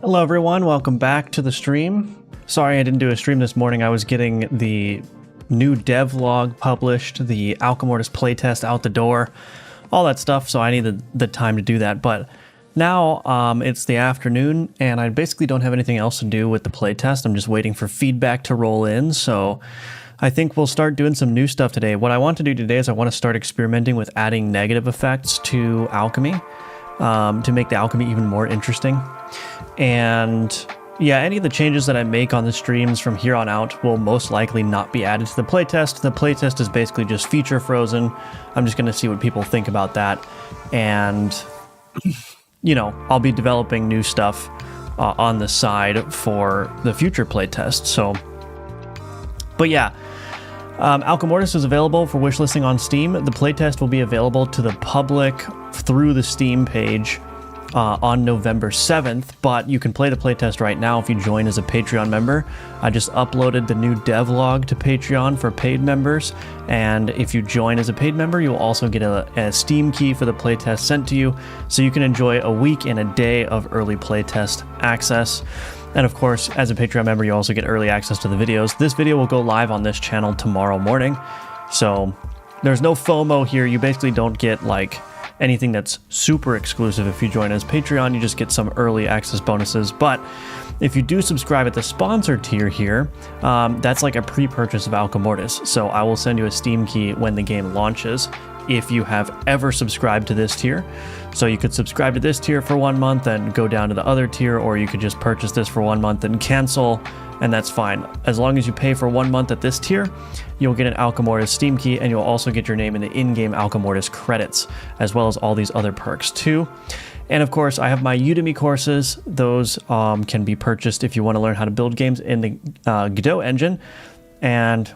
Hello everyone, welcome back to the stream. Sorry I didn't do a stream this morning. I was getting the new devlog published, the Alchemortis playtest out the door, all that stuff, so I needed the time to do that. But now it's the afternoon and I basically don't have anything else to do with the playtest. I'm just waiting for feedback to roll in, so I think we'll start doing some new stuff today. What I want to do today is I want to start experimenting with adding negative effects to alchemy to make the alchemy even more interesting. And yeah, any of the changes that I make on the streams from here on out will most likely not be added to the playtest. The playtest is basically just feature frozen. I'm just going to see what people think about that. And, you know, I'll be developing new stuff on the side for the future playtest. So, but yeah, Alchemortis is available for wishlisting on Steam. The playtest will be available to the public through the Steam page on November 7th, but you can play the playtest right now if you join as a Patreon member. I just uploaded the new devlog to Patreon for paid members, and if you join as a paid member, you'll also get a Steam key for the playtest sent to you, so you can enjoy a week and a day of early playtest access. And of course, as a Patreon member, you also get early access to the videos. This video will go live on this channel tomorrow morning, so there's no FOMO here. You basically don't get like anything that's super exclusive. If you join as Patreon, you just get some early access bonuses. But if you do subscribe at the sponsor tier here, that's like a pre-purchase of Alchemortis. So I will send you a Steam key when the game launches if you have ever subscribed to this tier. So you could subscribe to this tier for 1 month and go down to the other tier, or you could just purchase this for 1 month and cancel, and that's fine. As long as you pay for 1 month at this tier, you'll get an Alchemortis Steam key, and you'll also get your name in the in-game Alchemortis credits, as well as all these other perks too. And of course, I have my Udemy courses. Those can be purchased if you want to learn how to build games in the Godot engine, and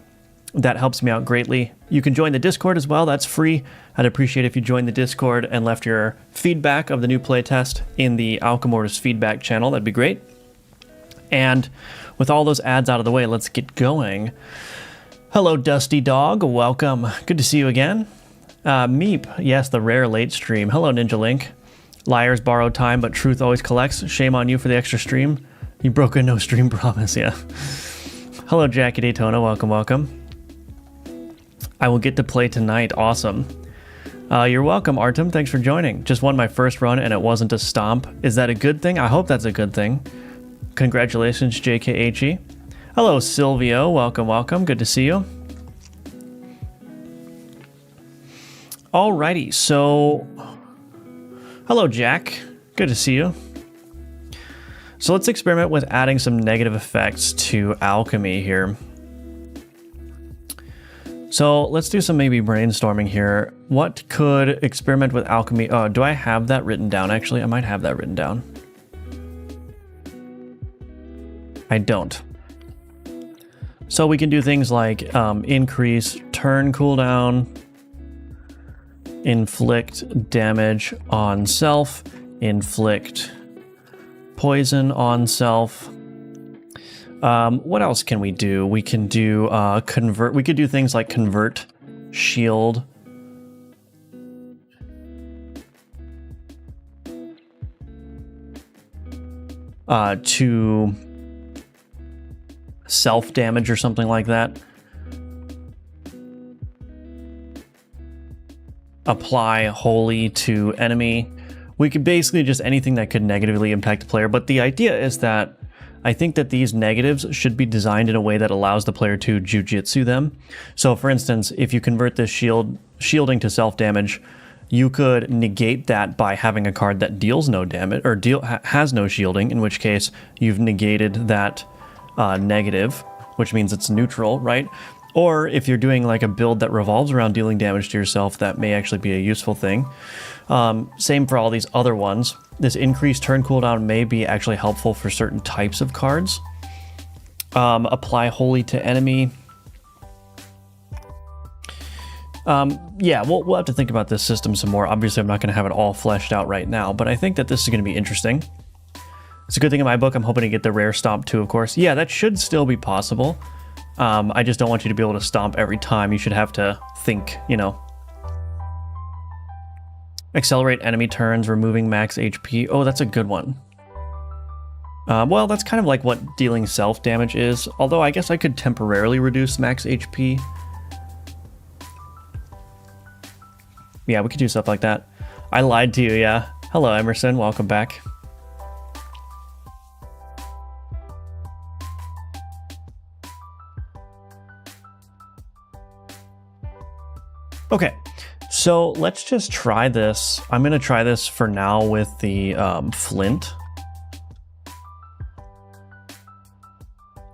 that helps me out greatly. You can join the Discord as well. That's free. I'd appreciate if you joined the Discord and left your feedback of the new playtest in the Alchemortis feedback channel. That'd be great. And with all those ads out of the way, let's get going. Hello, Dusty Dog. Welcome. Good to see you again. Meep. Yes, the rare late stream. Hello, Ninja Link. Liars borrow time, but truth always collects. Shame on you for the extra stream. You broke a no stream promise, yeah. Hello, Jackie Daytona. Welcome, welcome. I will get to play tonight. Awesome. You're welcome, Artem. Thanks for joining. Just won my first run and it wasn't a stomp. Is that a good thing? I hope that's a good thing. Congratulations, JKHE. Hello, Silvio. Welcome, welcome. Good to see you. Alrighty, so... Hello, Jack. Good to see you. So let's experiment with adding some negative effects to alchemy here. So let's do some maybe brainstorming here. What could experiment with alchemy? Oh, do I have that written down? Actually, I might have that written down. I don't. So we can do things like increase turn cooldown, inflict damage on self, inflict poison on self. What else can we do? We can do convert. We could do things like convert shield to self damage or something like that. Apply holy to enemy. We could basically just anything that could negatively impact the player, but the idea is that I think that these negatives should be designed in a way that allows the player to jujitsu them. So for instance, if you convert this shielding to self-damage, you could negate that by having a card that deals no damage, or has no shielding, in which case you've negated that negative, which means it's neutral, right? Or if you're doing like a build that revolves around dealing damage to yourself, that may actually be a useful thing. Same for all these other ones. This increased turn cooldown may be actually helpful for certain types of cards. Apply holy to enemy. Yeah, we'll have to think about this system some more. Obviously, I'm not going to have it all fleshed out right now, but I think that this is going to be interesting. It's a good thing in my book. I'm hoping to get the rare stomp too, of course. Yeah, that should still be possible. I just don't want you to be able to stomp every time. You should have to think, you know. Accelerate enemy turns, removing max HP. Oh, that's a good one. Well, that's kind of like what dealing self damage is, although I guess I could temporarily reduce max HP. Yeah, we could do stuff like that. I lied to you, yeah. Hello, Emerson, welcome back. Okay, so let's just try this. I'm gonna try this for now with the flint.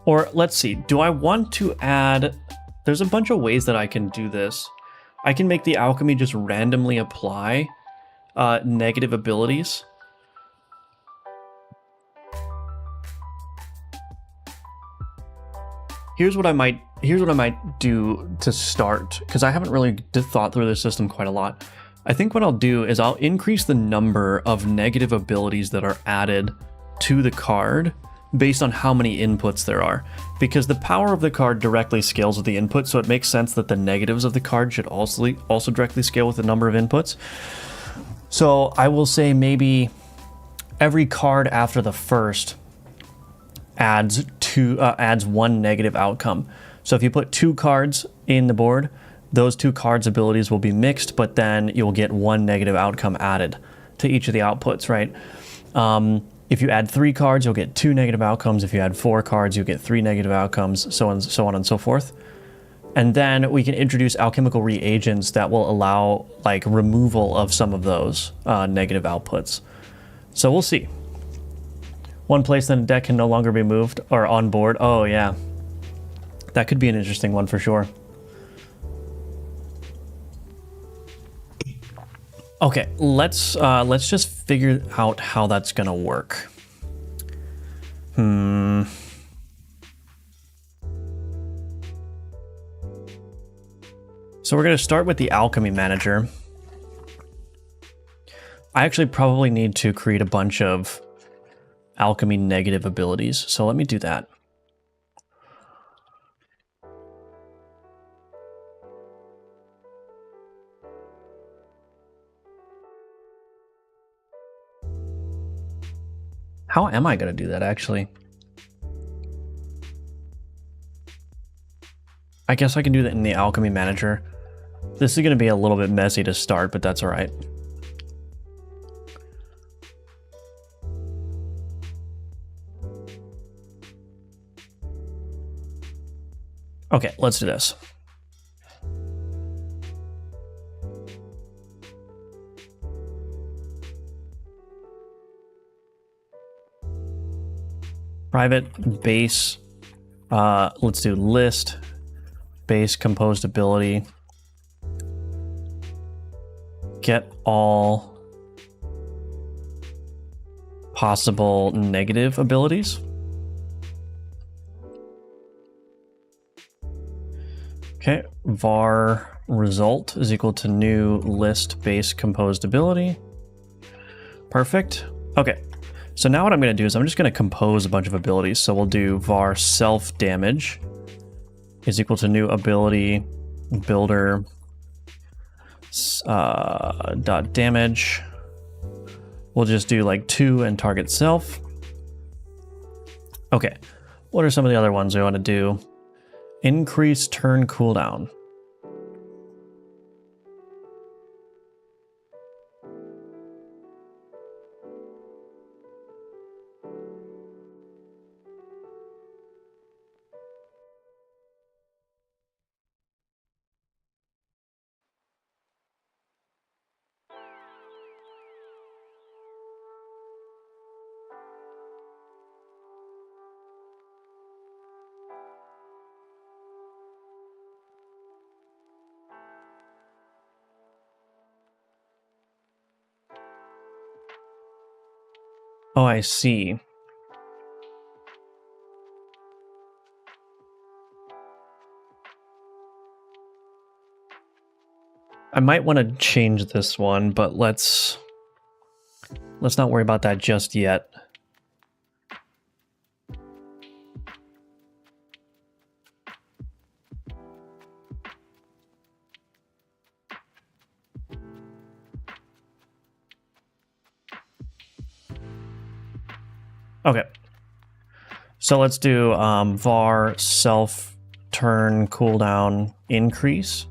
Or let's see, do I want to add, there's a bunch of ways that I can do this. I can make the alchemy just randomly apply negative abilities. Here's what I might do to start, because I haven't really thought through this system quite a lot. I think what I'll do is I'll increase the number of negative abilities that are added to the card based on how many inputs there are, because the power of the card directly scales with the input, so it makes sense that the negatives of the card should also directly scale with the number of inputs. So I will say maybe every card after the first adds one negative outcome. So if you put 2 cards in the board, those 2 cards' abilities will be mixed, but then you'll get 1 negative outcome added to each of the outputs, right? If you add 3 cards, you'll get 2 negative outcomes. If you add 4 cards, you'll get 3 negative outcomes, so on and so forth. And then we can introduce alchemical reagents that will allow like removal of some of those negative outputs. So we'll see. One place in a deck can no longer be moved or on board. Oh yeah, that could be an interesting one for sure. Okay, let's just figure out how that's gonna work. So we're gonna start with the alchemy manager. I actually probably need to create a bunch of alchemy negative abilities, so let me do that. How am I going to do that, actually? I guess I can do that in the alchemy manager. This is going to be a little bit messy to start, but that's all right. Okay, let's do this. Private base, let's do list, base composed ability, get all possible negative abilities. Okay, var result is equal to new list base composed ability. Perfect. Okay. So now what I'm going to do is I'm just going to compose a bunch of abilities. So we'll do var self damage is equal to new ability builder dot damage. We'll just do like 2 and target self. Okay. What are some of the other ones we want to do? Increase turn cooldown. Oh, I see. I might want to change this one, but let's not worry about that just yet. Okay, So let's do var self turn cooldown increase.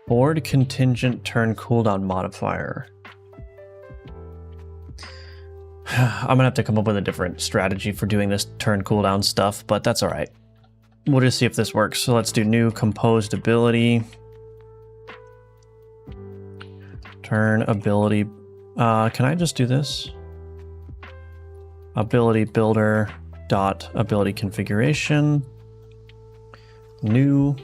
Board contingent turn cooldown modifier. I'm gonna have to come up with a different strategy for doing this turn cooldown stuff, but that's all right. We'll just see if this works. So let's do new composed ability. Turn ability. Can I just do this? Ability builder dot ability configuration. New.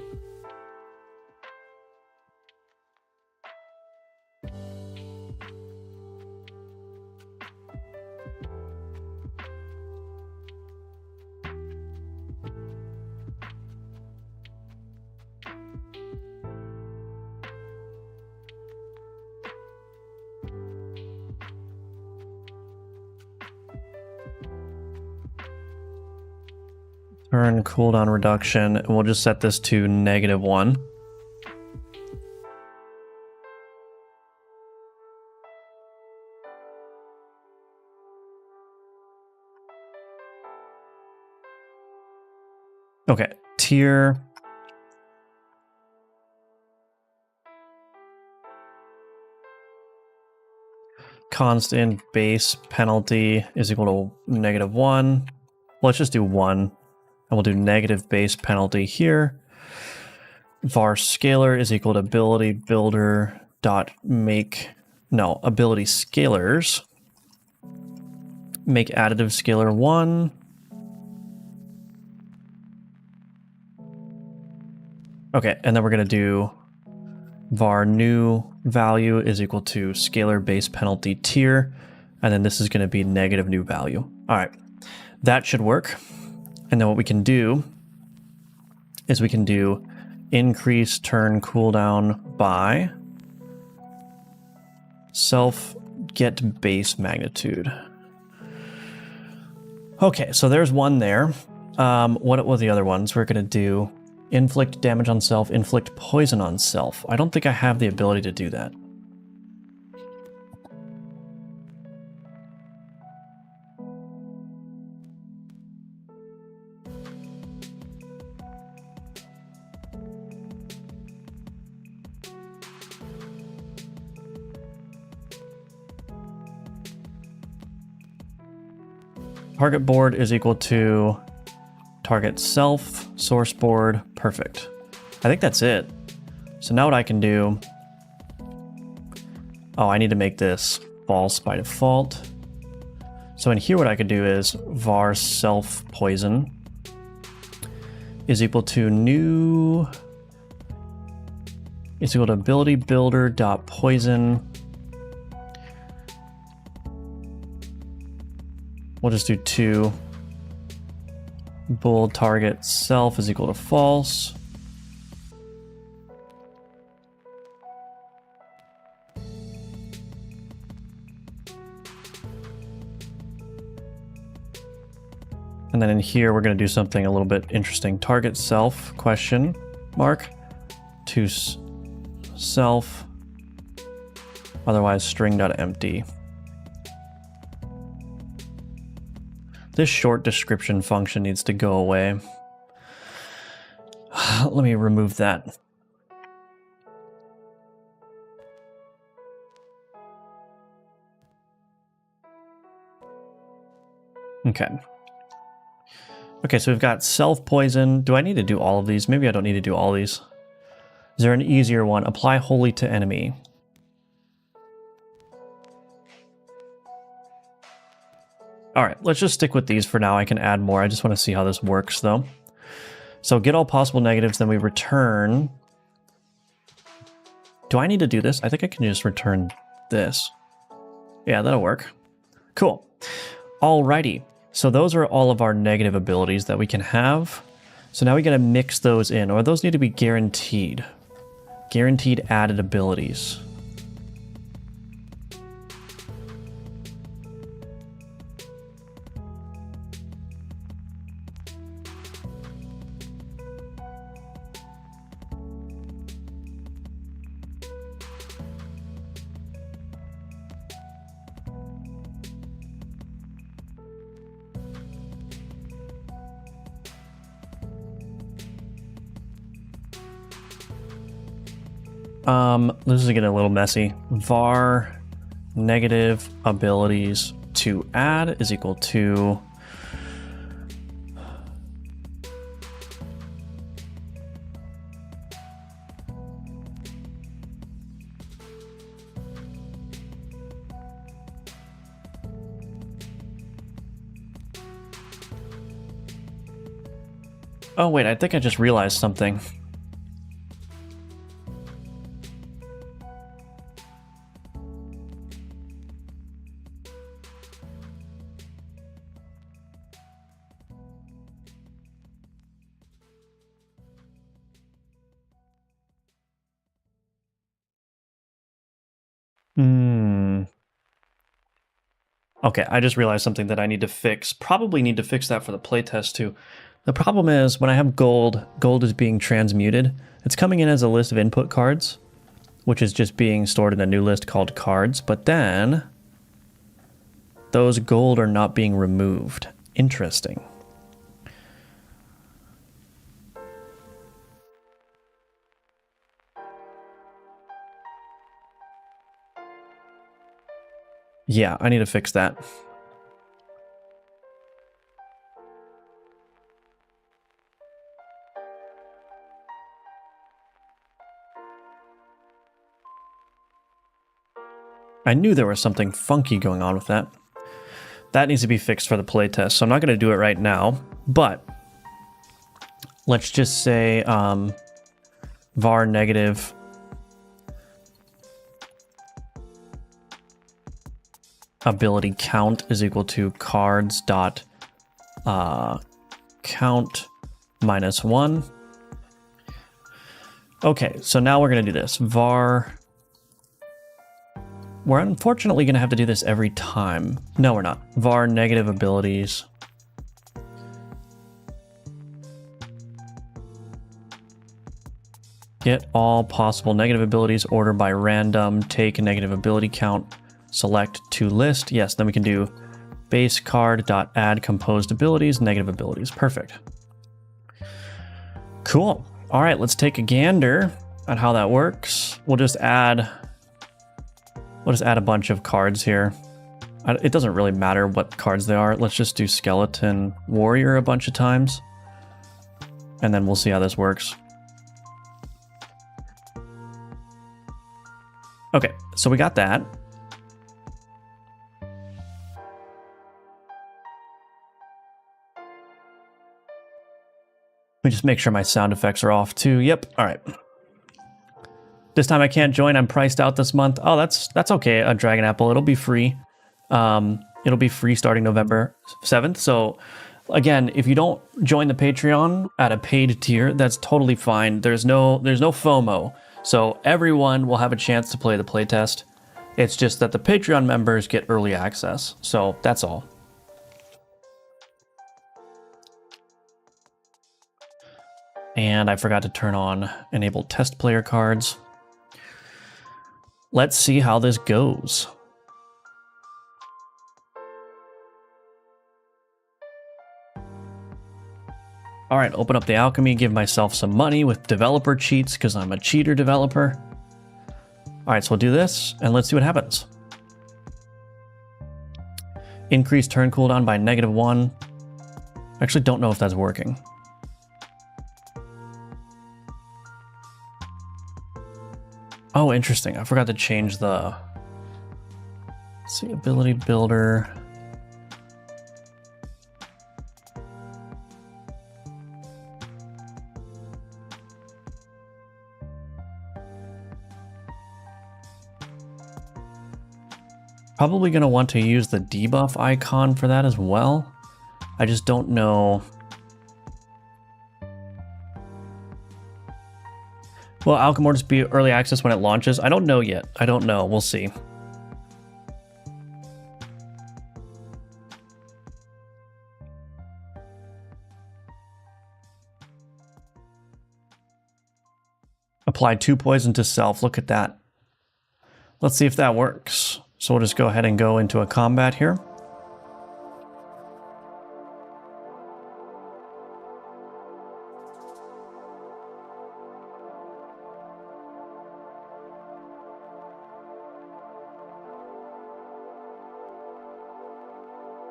Turn cooldown reduction, and we'll just set this to -1. Okay, tier. Constant base penalty is equal to -1. Let's just do 1, and we'll do negative base penalty here. Var scalar is equal to ability builder dot make, no, ability scalars. Make additive scalar 1. Okay, and then we're going to do var new value is equal to scalar base penalty tier, and then this is going to be negative new value. All right, that should work. And then what we can do is we can do increase turn cooldown by self get base magnitude. Okay, so there's one there. What were the other ones? We're going to do inflict damage on self, inflict poison on self. I don't think I have the ability to do that. Target board is equal to target self, source board, perfect. I think that's it. So now what I can do, oh, I need to make this false by default. So in here what I could do is var self poison is equal to new, is equal to ability builder dot poison. We'll just do 2. Bool target self is equal to false. And then in here, we're going to do something a little bit interesting. Target self question mark to self, otherwise string.empty. This short description function needs to go away. Let me remove that. Okay. Okay, so we've got self-poison. Do I need to do all of these? Maybe I don't need to do all these. Is there an easier one? Apply wholly to enemy. All right, let's just stick with these for now. I can add more. I just want to see how this works, though. So get all possible negatives, then we return. Do I need to do this? I think I can just return this. Yeah, that'll work. Cool. Alrighty. So those are all of our negative abilities that we can have. So now we got to mix those in, or those need to be guaranteed. Guaranteed added abilities. This is getting a little messy. Var negative abilities to add is equal to oh wait, I think I just realized something. Okay, I just realized something that I need to fix. Probably need to fix that for the playtest too. The problem is when I have gold, gold is being transmuted. It's coming in as a list of input cards, which is just being stored in a new list called cards, but then those gold are not being removed. Interesting. Yeah, I need to fix that. I knew there was something funky going on with that. That needs to be fixed for the playtest, so I'm not going to do it right now, but let's just say var negative ability count is equal to cards dot count minus 1. Okay, so now we're going to do this. Var... We're unfortunately going to have to do this every time. No, we're not. Var negative abilities. Get all possible negative abilities, order by random, take a negative ability count, select to list. Yes, then we can do base card dot add composed abilities, negative abilities. Perfect. Cool. All right, let's take a gander at how that works. We'll just add a bunch of cards here. It doesn't really matter what cards they are. Let's just do skeleton warrior a bunch of times, and then we'll see how this works. Okay, so we got that. Let me just make sure my sound effects are off too. Yep, all right. This time I can't join, I'm priced out this month. Oh, that's okay, a Dragon Apple, it'll be free. It'll be free starting November 7th. So again, if you don't join the Patreon at a paid tier, that's totally fine. There's no FOMO. So everyone will have a chance to play the playtest. It's just that the Patreon members get early access. So that's all. And I forgot to turn on enable test player cards. Let's see how this goes. All right, open up the alchemy, give myself some money with developer cheats because I'm a cheater developer. All right, so we'll do this and let's see what happens. Increase turn cooldown by -1. I actually don't know if that's working. Oh, interesting. I forgot to change the... Let's see, ability builder. Probably going to want to use the debuff icon for that as well. I just don't know. Will Alchemortis be early access when it launches? I don't know yet. I don't know. We'll see. Apply 2 poison to self. Look at that. Let's see if that works. So we'll just go ahead and go into a combat here.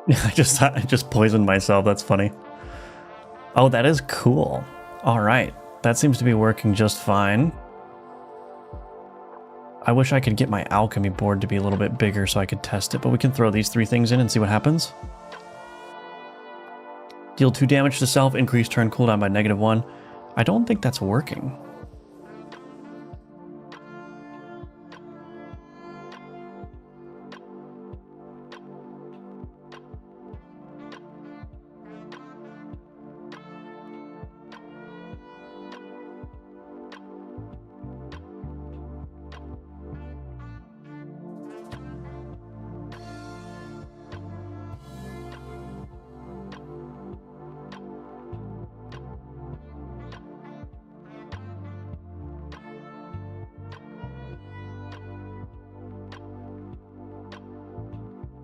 I just poisoned myself. That's funny. Oh, that is cool. All right. That seems to be working just fine. I wish I could get my alchemy board to be a little bit bigger so I could test it, but we can throw these 3 things in and see what happens. Deal 2 damage to self, increase turn cooldown by -1. I don't think that's working.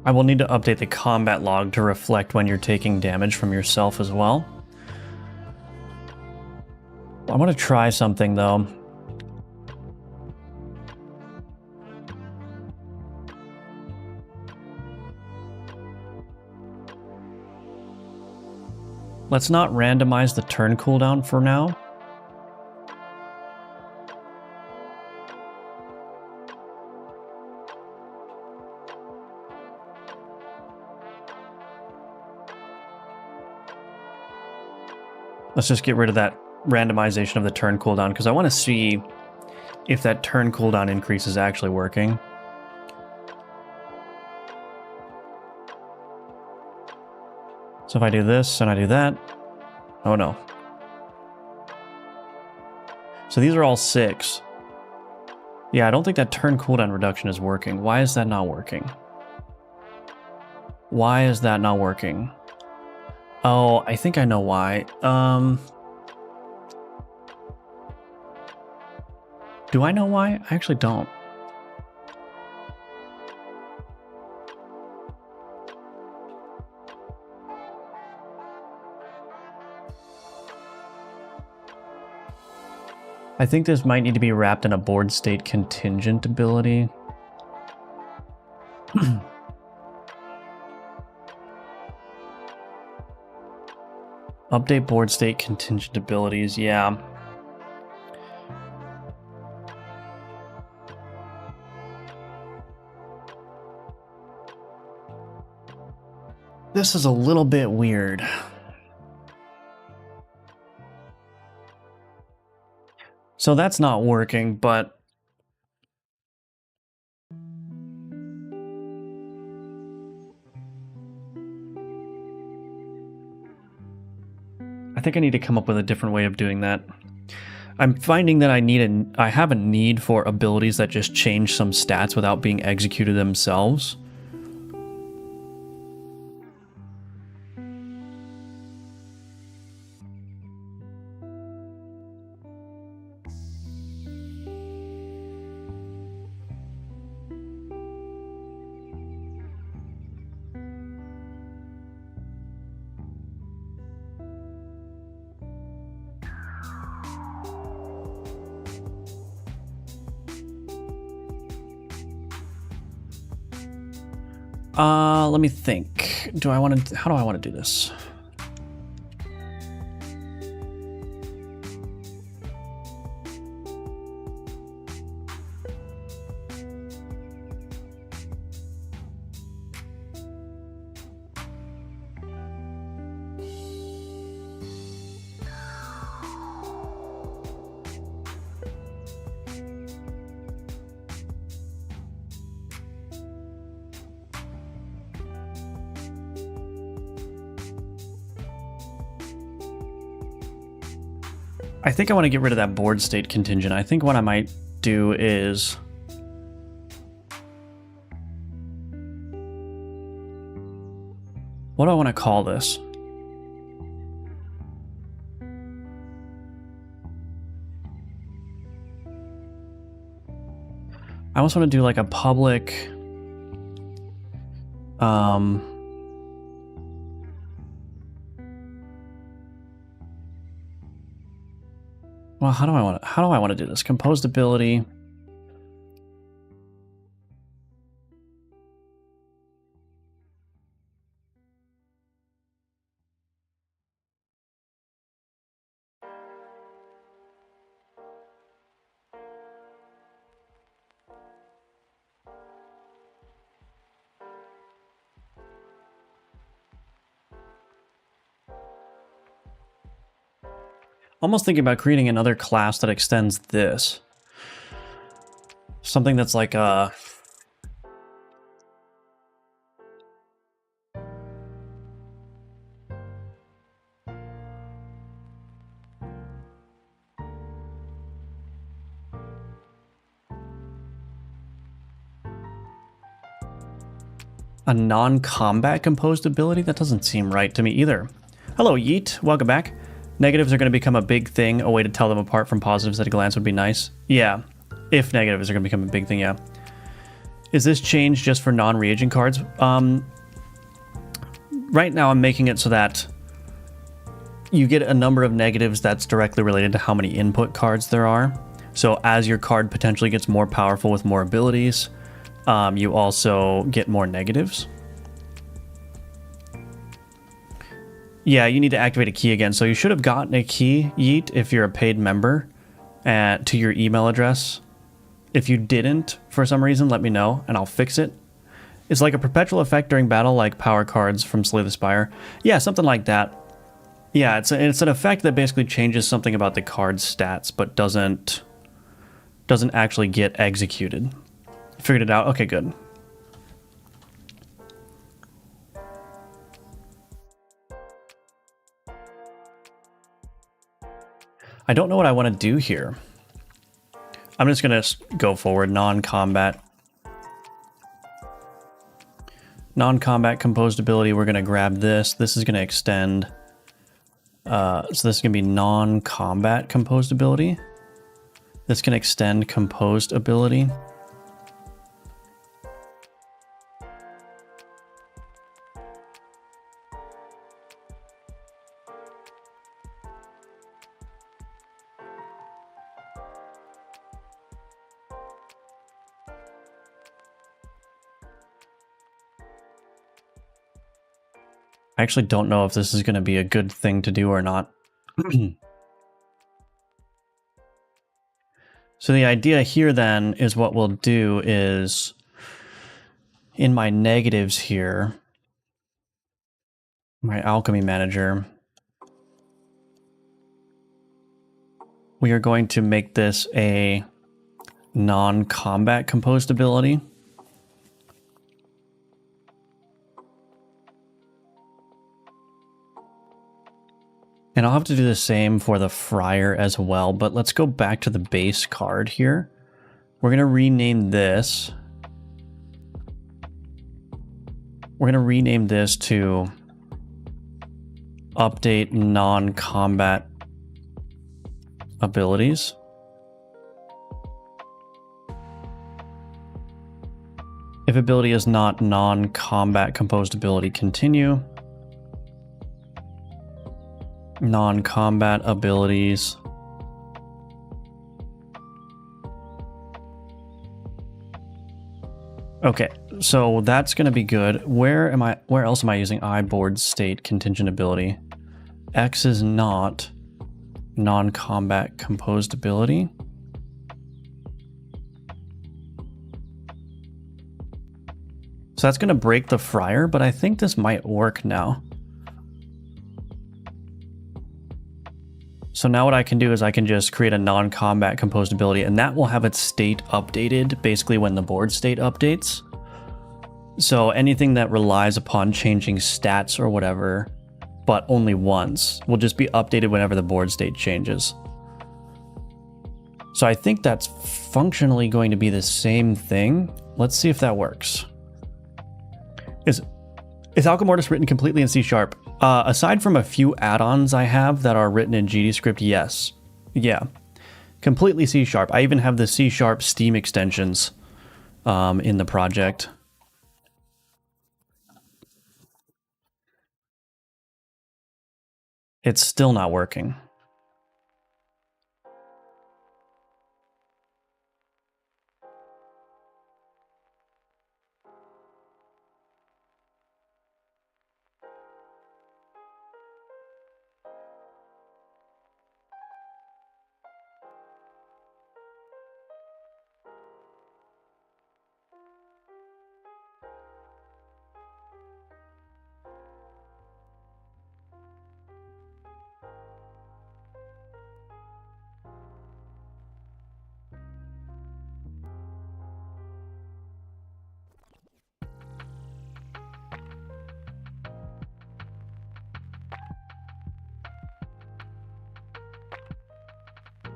I will need to update the combat log to reflect when you're taking damage from yourself as well. I want to try something though. Let's not randomize the turn cooldown for now. Let's just get rid of that randomization of the turn cooldown because I want to see if that turn cooldown increase is actually working. So if I do this and I do that, oh no. So these are all 6. Yeah, I don't think that turn cooldown reduction is working. Why is that not working? Why is that not working? Oh, I think I know why. Do I know why? I actually don't. I think this might need to be wrapped in a board state contingent ability. Update board state contingent abilities, yeah. This is a little bit weird. So that's not working, but I think I need to come up with a different way of doing that. I'm finding that I have a need for abilities that just change some stats without being executed themselves. Let me think. How do I want to do this? I think I want to get rid of that board state contingent. I think what I might do is what do I want to call this? I almost want to do like a public well, how do I want to do this? Composed ability. Almost thinking about creating another class that extends this. Something that's like a... a non-combat composed ability? That doesn't seem right to me either. Hello, Yeet. Welcome back. Negatives are going to become a big thing. A way to tell them apart from positives at a glance would be nice. Yeah. If negatives are going to become a big thing, yeah. Is this change just for non-reagent cards? Right now I'm making it so that you get a number of negatives that's directly related to how many input cards there are. So as your card potentially gets more powerful with more abilities, you also get more negatives. Yeah, you need to activate a key again. So you should have gotten a key, Yeet, if you're a paid member, to your email address. If you didn't, for some reason, let me know, and I'll fix it. It's like a perpetual effect during battle, like power cards from Slay the Spire. Yeah, something like that. Yeah, it's an effect that basically changes something about the card's stats, but doesn't actually get executed. Figured it out? Okay, good. I don't know what I want to do here. I'm just going to go forward, non-combat. Non-combat composed ability, we're going to grab this. This is going to extend. So this is going to be non-combat composed ability. This can extend composed ability. I actually don't know if this is going to be a good thing to do or not. So the idea here then is what we'll do is in my negatives here, my alchemy manager, we are going to make this a non-combat composed ability. And I'll have to do the same for the Friar as well, but let's go back to the base card here. We're going to rename this. We're going to rename this to update non-combat abilities. If ability is not non-combat composed ability, continue. Non-combat abilities. Okay, so that's going to be good. Where else am I using board state contingent ability? X is not non-combat composed ability. So that's going to break the Friar, but I think this might work now. So now what I can do is I can just create a non-combat composed ability, and that will have its state updated basically when the board state updates. So anything that relies upon changing stats or whatever, but only once, will just be updated whenever the board state changes. So I think that's functionally going to be the same thing. Let's see if that works. Is Alchemortis written completely in C#? Aside from a few add-ons I have that are written in GDScript, yes. Yeah. Completely C#. I even have the C# Steam extensions in the project. It's still not working.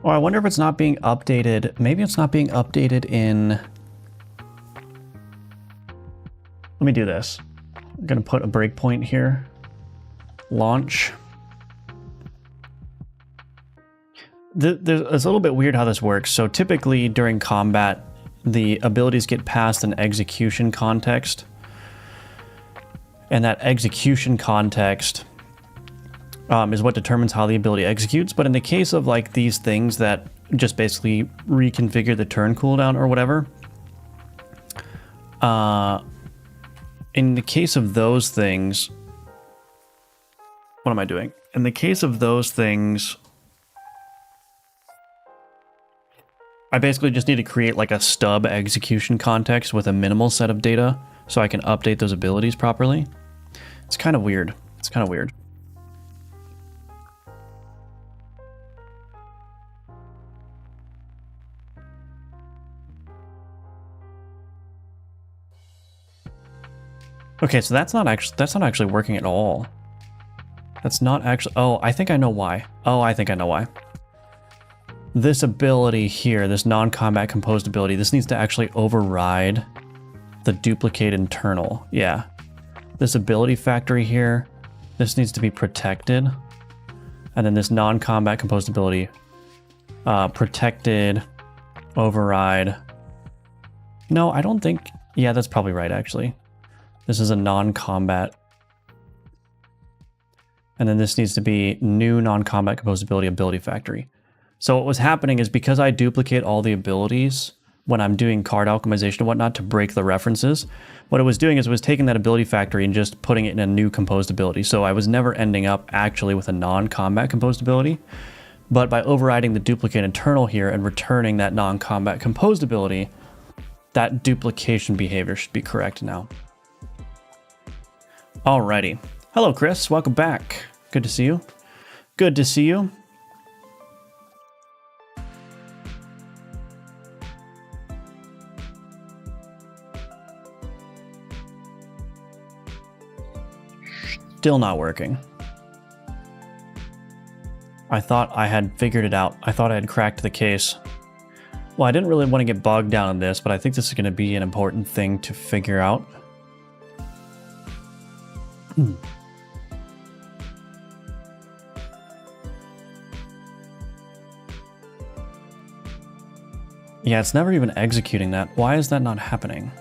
Or I wonder if it's not being updated. Maybe it's not being updated in... Let me do this. I'm going to put a breakpoint here. Launch. It's a little bit weird how this works. So typically during combat, the abilities get passed an execution context. And that execution context is what determines how the ability executes. But in the case of like these things that just basically reconfigure the turn cooldown or whatever, in the case of those things, what am I doing? In the case of those things, I basically just need to create like a stub execution context with a minimal set of data so I can update those abilities properly. It's kind of weird. It's kind of weird. Okay, so that's not actually working at all. That's not actually... Oh, I think I know why. Oh, I think I know why. This ability here, this non-combat composed ability, this needs to actually override the duplicate internal. Yeah. This ability factory here, this needs to be protected. And then this non-combat composed ability, protected, override. No, I don't think... Yeah, that's probably right, actually. This is a non-combat. And then this needs to be new non-combat composed ability factory. So what was happening is because I duplicate all the abilities when I'm doing card alchemization and whatnot to break the references, what it was doing is it was taking that ability factory and just putting it in a new composed ability. So I was never ending up actually with a non-combat composed ability. But by overriding the duplicate internal here and returning that non-combat composed ability, that duplication behavior should be correct now. Alrighty. Hello, Chris. Welcome back. Good to see you. Good to see you. Still not working. I thought I had figured it out. I thought I had cracked the case. Well, I didn't really want to get bogged down in this, but I think this is going to be an important thing to figure out. Yeah, it's never even executing that. Why is that not happening?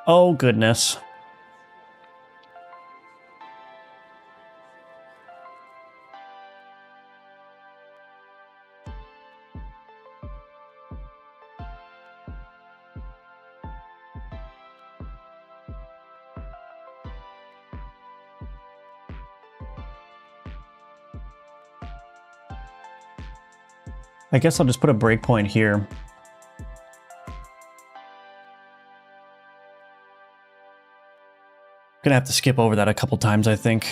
Oh, goodness. I guess I'll just put a breakpoint here. Gonna have to skip over that a couple times, I think.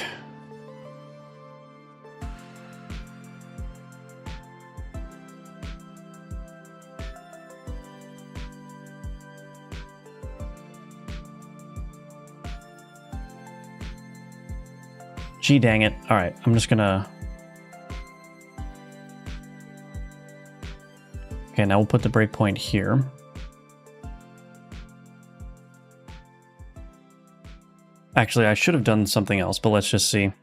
Gee, dang it. All right, I'm just gonna... Okay, now we'll put the breakpoint here. Actually, I should have done something else, but let's just see.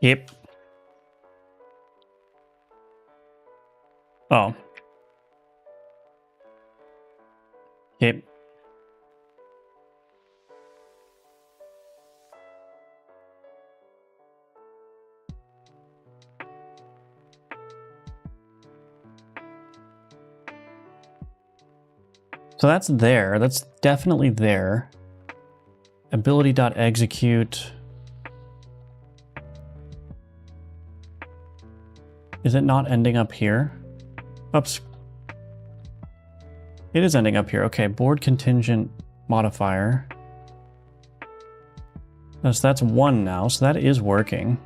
Yep. Oh. Yep. So that's there. That's definitely there. Ability.execute. Is it not ending up here? Oops. It is ending up here. Okay, board contingent modifier. So that's 1 now, so that is working.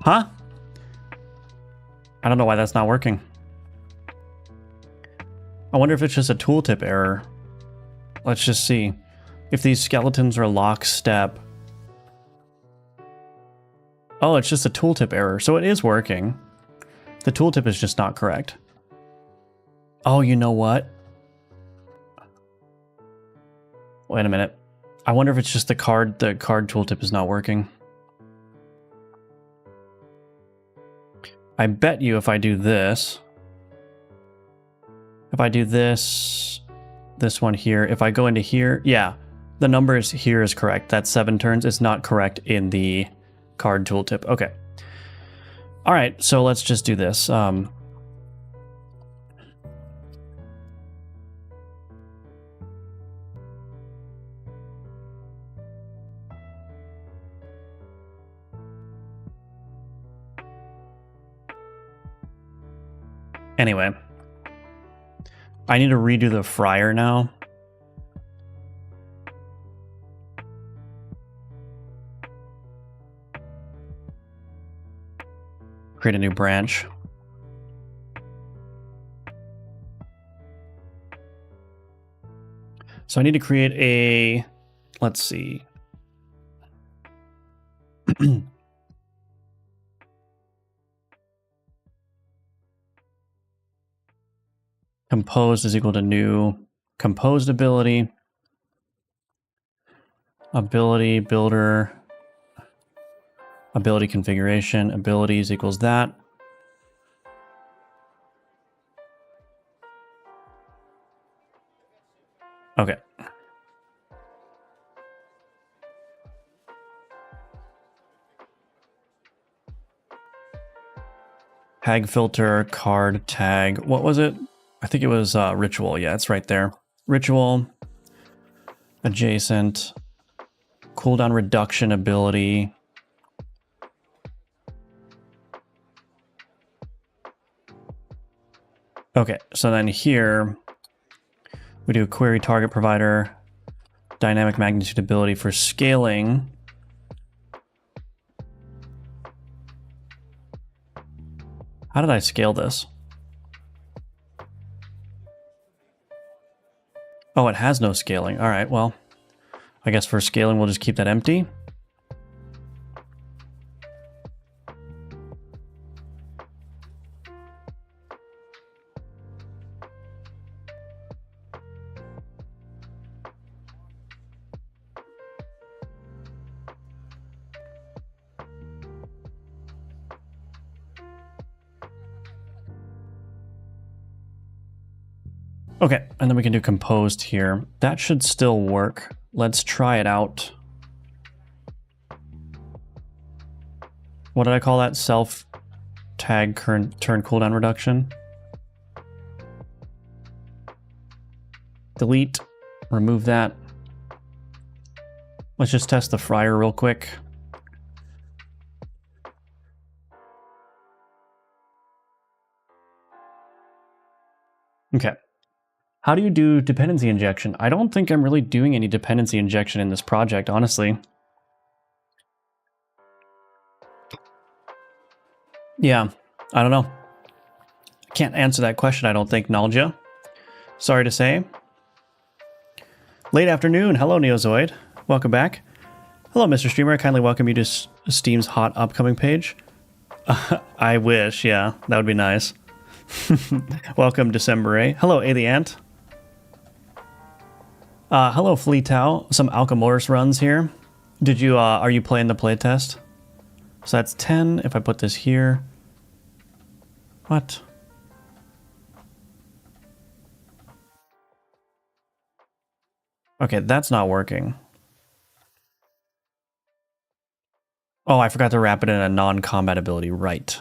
Huh? I don't know why that's not working. I wonder if it's just a tooltip error. Let's just see. If these skeletons are lockstep. Oh, it's just a tooltip error. So it is working. The tooltip is just not correct. Oh, you know what? Wait a minute. I wonder if it's just the card tooltip is not working. I bet you if I do this, this one here, if I go into here, yeah, the numbers here is correct. That's 7 turns. It's not correct in the card tooltip. Okay. All right, so let's just do this. Anyway, I need to redo the friar now. Create a new branch. So I need to create a, let's see. Composed is equal to new composed ability. Ability builder. Ability configuration. Abilities equals that. Okay. Tag filter, card tag. What was it? I think it was ritual. Yeah, it's right there. Ritual, adjacent, cooldown reduction ability. Okay, so then here we do query target provider, dynamic magnitude ability for scaling. How did I scale this? Oh, it has no scaling. All right, well, I guess for scaling, we'll just keep that empty. Okay, and then we can do composed here. That should still work. Let's try it out. What did I call that? Self tag current turn cooldown reduction. Delete, remove that. Let's just test the friar real quick. Okay. How do you do dependency injection? I don't think I'm really doing any dependency injection in this project, honestly. Yeah, I don't know. I can't answer that question, I don't think, Nalja. Sorry to say. Late afternoon. Hello, Neozoid. Welcome back. Hello, Mr. Streamer. I kindly welcome you to Steam's hot upcoming page. I wish, yeah. That would be nice. Welcome, December. Hello, A the Ant. Hello, Fleetao. Some Alchemortis runs here. Did you, are you playing the playtest? So that's 10. If I put this here. What? Okay, that's not working. Oh, I forgot to wrap it in a non-combat ability. Right.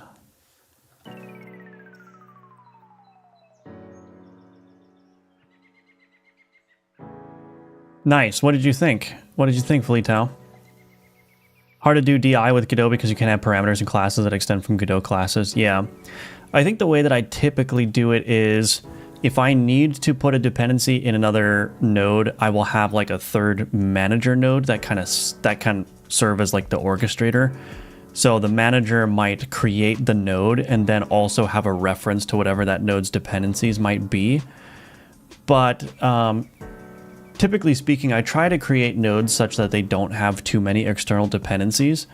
Nice. What did you think? What did you think, Fleetao? Hard to do DI with Godot because you can't have parameters and classes that extend from Godot classes. Yeah. I think the way that I typically do it is if I need to put a dependency in another node, I will have like a third manager node that can serve as like the orchestrator. So the manager might create the node and then also have a reference to whatever that node's dependencies might be. But typically speaking, I try to create nodes such that they don't have too many external dependencies.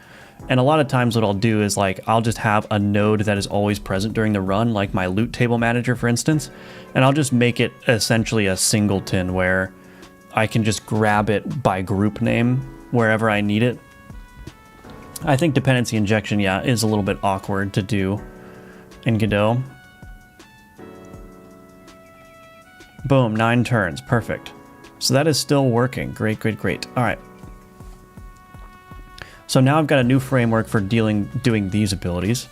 And a lot of times what I'll do is like, I'll just have a node that is always present during the run, like my loot table manager, for instance, and I'll just make it essentially a singleton where I can just grab it by group name wherever I need it. I think dependency injection, yeah, is a little bit awkward to do in Godot. Boom, 9 turns, perfect. So that is still working. Great, great, great. All right. So now I've got a new framework for doing these abilities.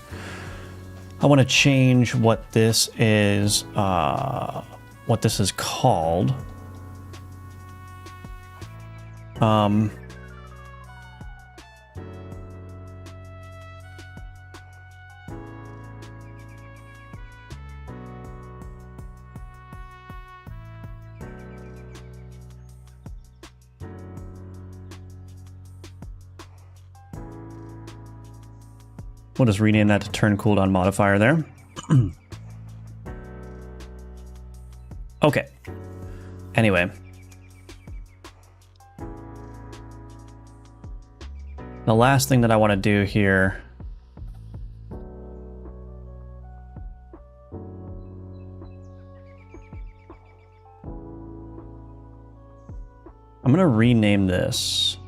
I want to change what this is called. We'll just rename that to turn cooldown modifier there. Okay. Anyway. The last thing that I want to do here I'm going to rename this.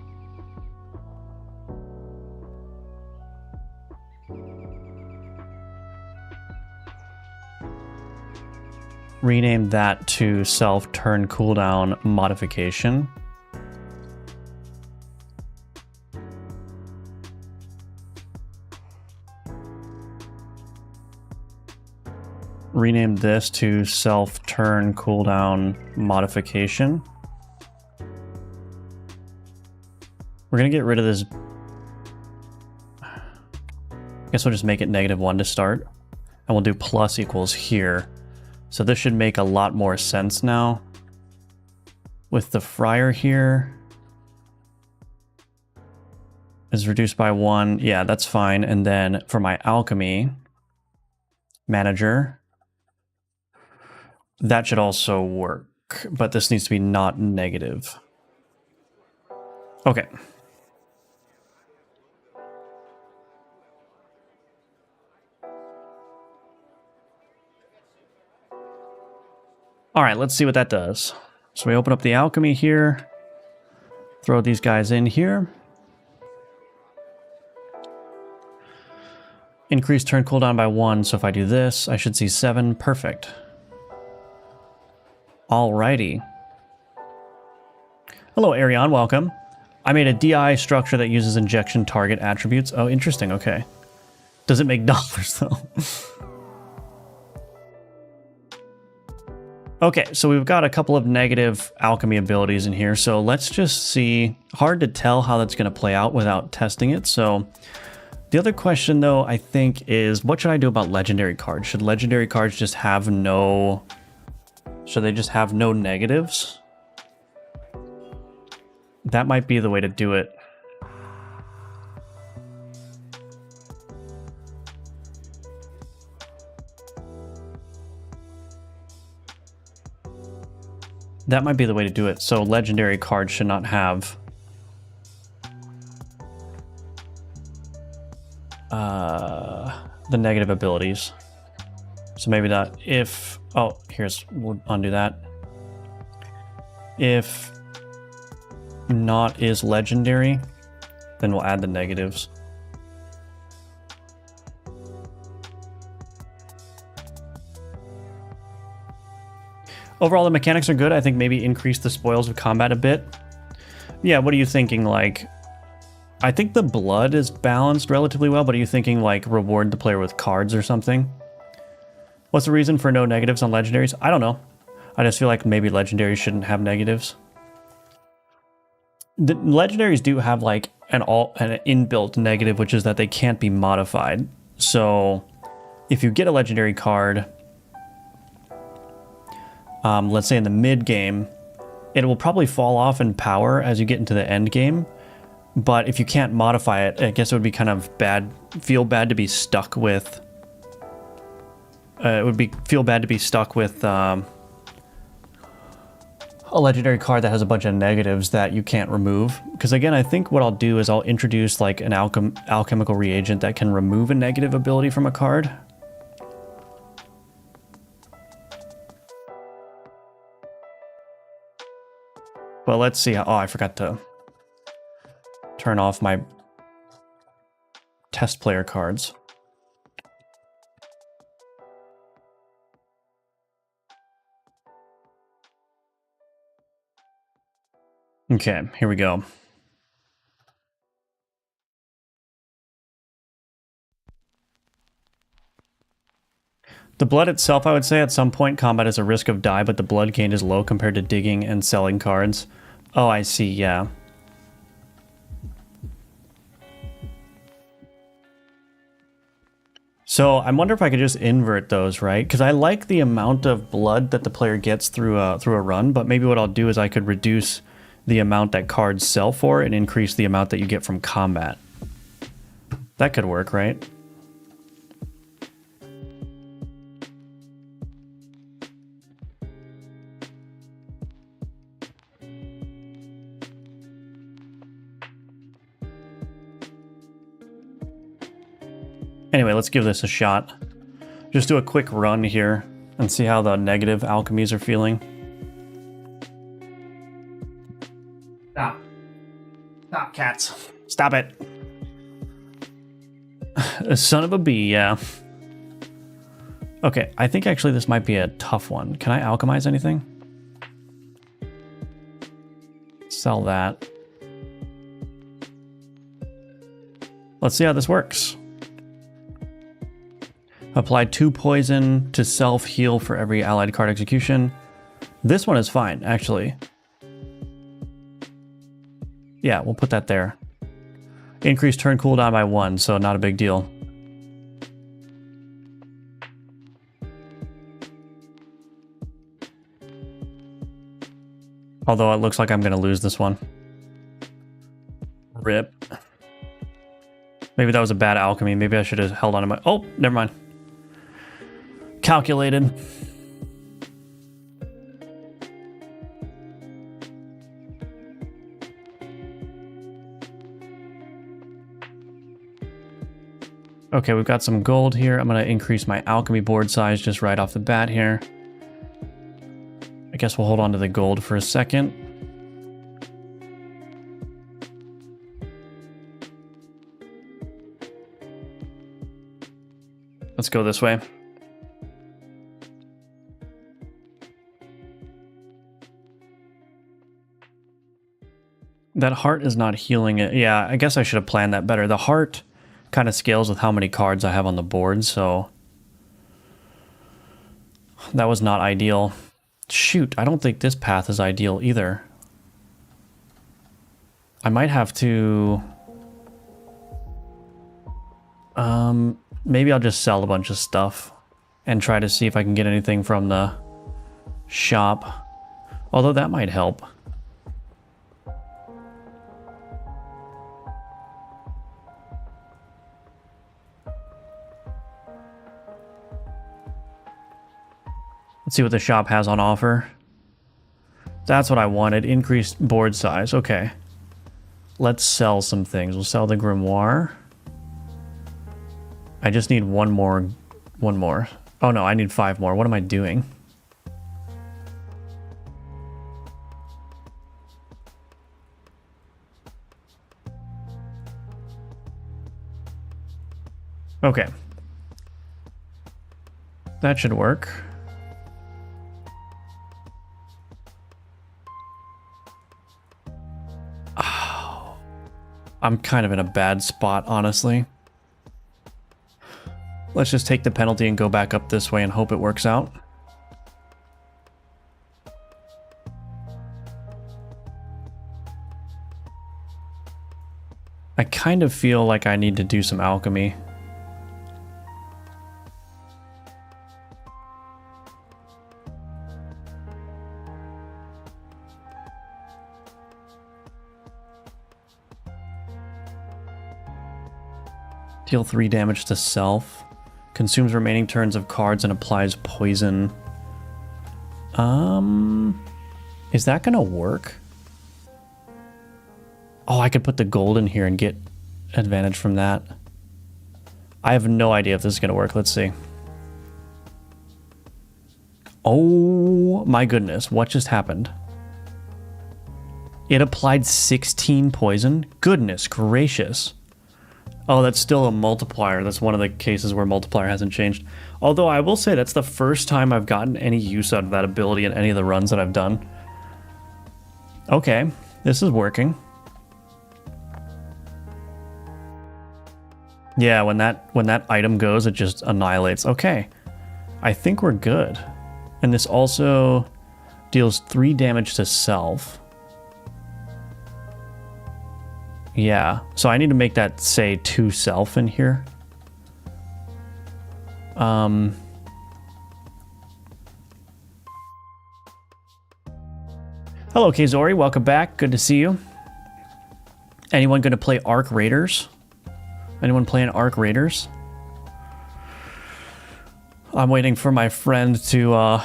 Rename that to self turn cooldown modification. Rename this to self turn cooldown modification. We're gonna get rid of this. I guess we'll just make it -1 to start, and we'll do plus equals here. So this should make a lot more sense now. With the friar here is reduced by 1. Yeah, that's fine. And then for my alchemy manager, that should also work, but this needs to be not negative. Okay. All right, let's see what that does. So we open up the alchemy here, throw these guys in here. Increase turn cooldown by 1, so if I do this, I should see 7, perfect. Alrighty. Hello, Arion, welcome. I made a DI structure that uses injection target attributes. Oh, interesting, okay. Does it make dollars, though? Okay, so we've got a couple of negative alchemy abilities in here, so let's just see. Hard to tell how that's going to play out without testing it. So the other question, though, I think is, what should I do about legendary cards? Should legendary cards just have no... Should they just have no negatives? That might be the way to do it. That might be the way to do it. So legendary cards should not have the negative abilities. So maybe not if... Oh, we'll undo that. If not is legendary, then we'll add the negatives. Overall, the mechanics are good. I think maybe increase the spoils of combat a bit. Yeah, what are you thinking? Like, I think the blood is balanced relatively well, but are you thinking like reward the player with cards or something? What's the reason for no negatives on legendaries? I don't know. I just feel like maybe legendaries shouldn't have negatives. The legendaries do have like an inbuilt negative, which is that they can't be modified. So if you get a legendary card, let's say in the mid game, it will probably fall off in power as you get into the end game. But if you can't modify it, I guess it would be kind of bad, feel bad to be stuck with. Feel bad to be stuck with a legendary card that has a bunch of negatives that you can't remove. Because again, I think what I'll do is I'll introduce like an alchemical reagent that can remove a negative ability from a card. Well, let's see. Oh, I forgot to turn off my test player cards. Okay, here we go. The blood itself, I would say, at some point combat is a risk of die, but the blood gained is low compared to digging and selling cards. Oh, I see, yeah. So I wonder if I could just invert those, right? Because I like the amount of blood that the player gets through a run, but maybe what I'll do is I could reduce the amount that cards sell for and increase the amount that you get from combat. That could work, right? Anyway, let's give this a shot. Just do a quick run here and see how the negative alchemies are feeling. Stop. Stop, cats. Stop it. Son of a bee, yeah. Okay, I think actually this might be a tough one. Can I alchemize anything? Sell that. Let's see how this works. Apply 2 poison to self-heal for every allied card execution. This one is fine, actually. Yeah, we'll put that there. Increase turn cooldown by 1, so not a big deal. Although it looks like I'm going to lose this one. Rip. Maybe that was a bad alchemy. Maybe I should have held on to my... Oh, never mind. Calculated. Okay, we've got some gold here. I'm going to increase my alchemy board size just right off the bat here. I guess we'll hold on to the gold for a second. Let's go this way. That heart is not healing it. Yeah, I guess I should have planned that better. The heart kind of scales with how many cards I have on the board, so that was not ideal. Shoot, I don't think this path is ideal either. I might have to... maybe I'll just sell a bunch of stuff and try to see if I can get anything from the shop. Although that might help. Let's see what the shop has on offer. That's what I wanted. Increased board size. Okay. Let's sell some things. We'll sell the grimoire. I just need one more. Oh no, I need 5 more. What am I doing? Okay. That should work. Oh, I'm kind of in a bad spot, honestly. Let's just take the penalty and go back up this way and hope it works out. I kind of feel like I need to do some alchemy. Deal 3 damage to self. Consumes remaining turns of cards and applies poison. Is that gonna work? Oh, I could put the gold in here and get advantage from that. I have no idea if this is gonna work. Let's see. Oh my goodness, what just happened? It applied 16 poison? Goodness gracious. Oh, that's still a multiplier. That's one of the cases where multiplier hasn't changed. Although I will say that's the first time I've gotten any use out of that ability in any of the runs that I've done. Okay, this is working. Yeah, when that item goes, it just annihilates. Okay, I think we're good. And this also deals 3 damage to self. Yeah, so I need to make that say 2 self in here. Hello, Kazori, welcome back. Good to see you. Anyone going to play Arc Raiders? Anyone playing Arc Raiders? I'm waiting for my friend to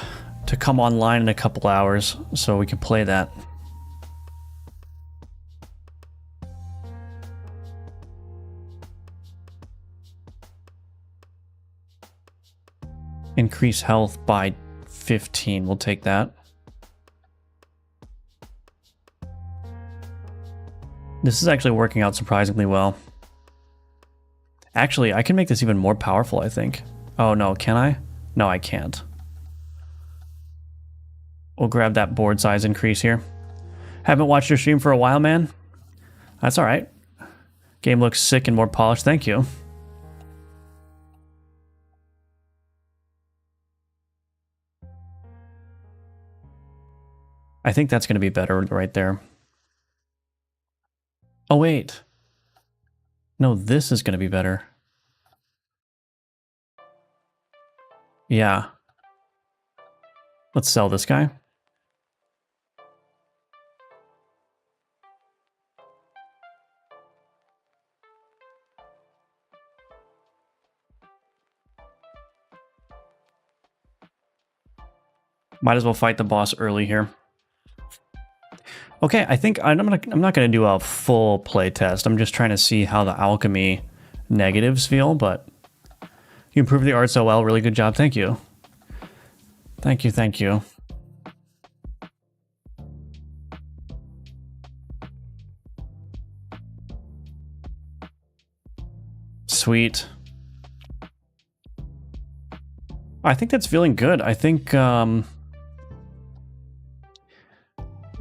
come online in a couple hours so we can play that. Increase health by 15. We'll take that. This is actually working out surprisingly well. Actually, I can make this even more powerful, I think. Oh no, can I? No, I can't. We'll grab that board size increase here. Haven't watched your stream for a while, man. That's all right. Game looks sick and more polished. Thank you. I think that's going to be better right there. Oh, wait. No, this is going to be better. Yeah. Let's sell this guy. Might as well fight the boss early here. Okay, I think I'm not gonna do a full play test. I'm just trying to see how the alchemy negatives feel, but you improved the art so well. Really good job. Thank you. Thank you, thank you. Sweet. I think that's feeling good. I think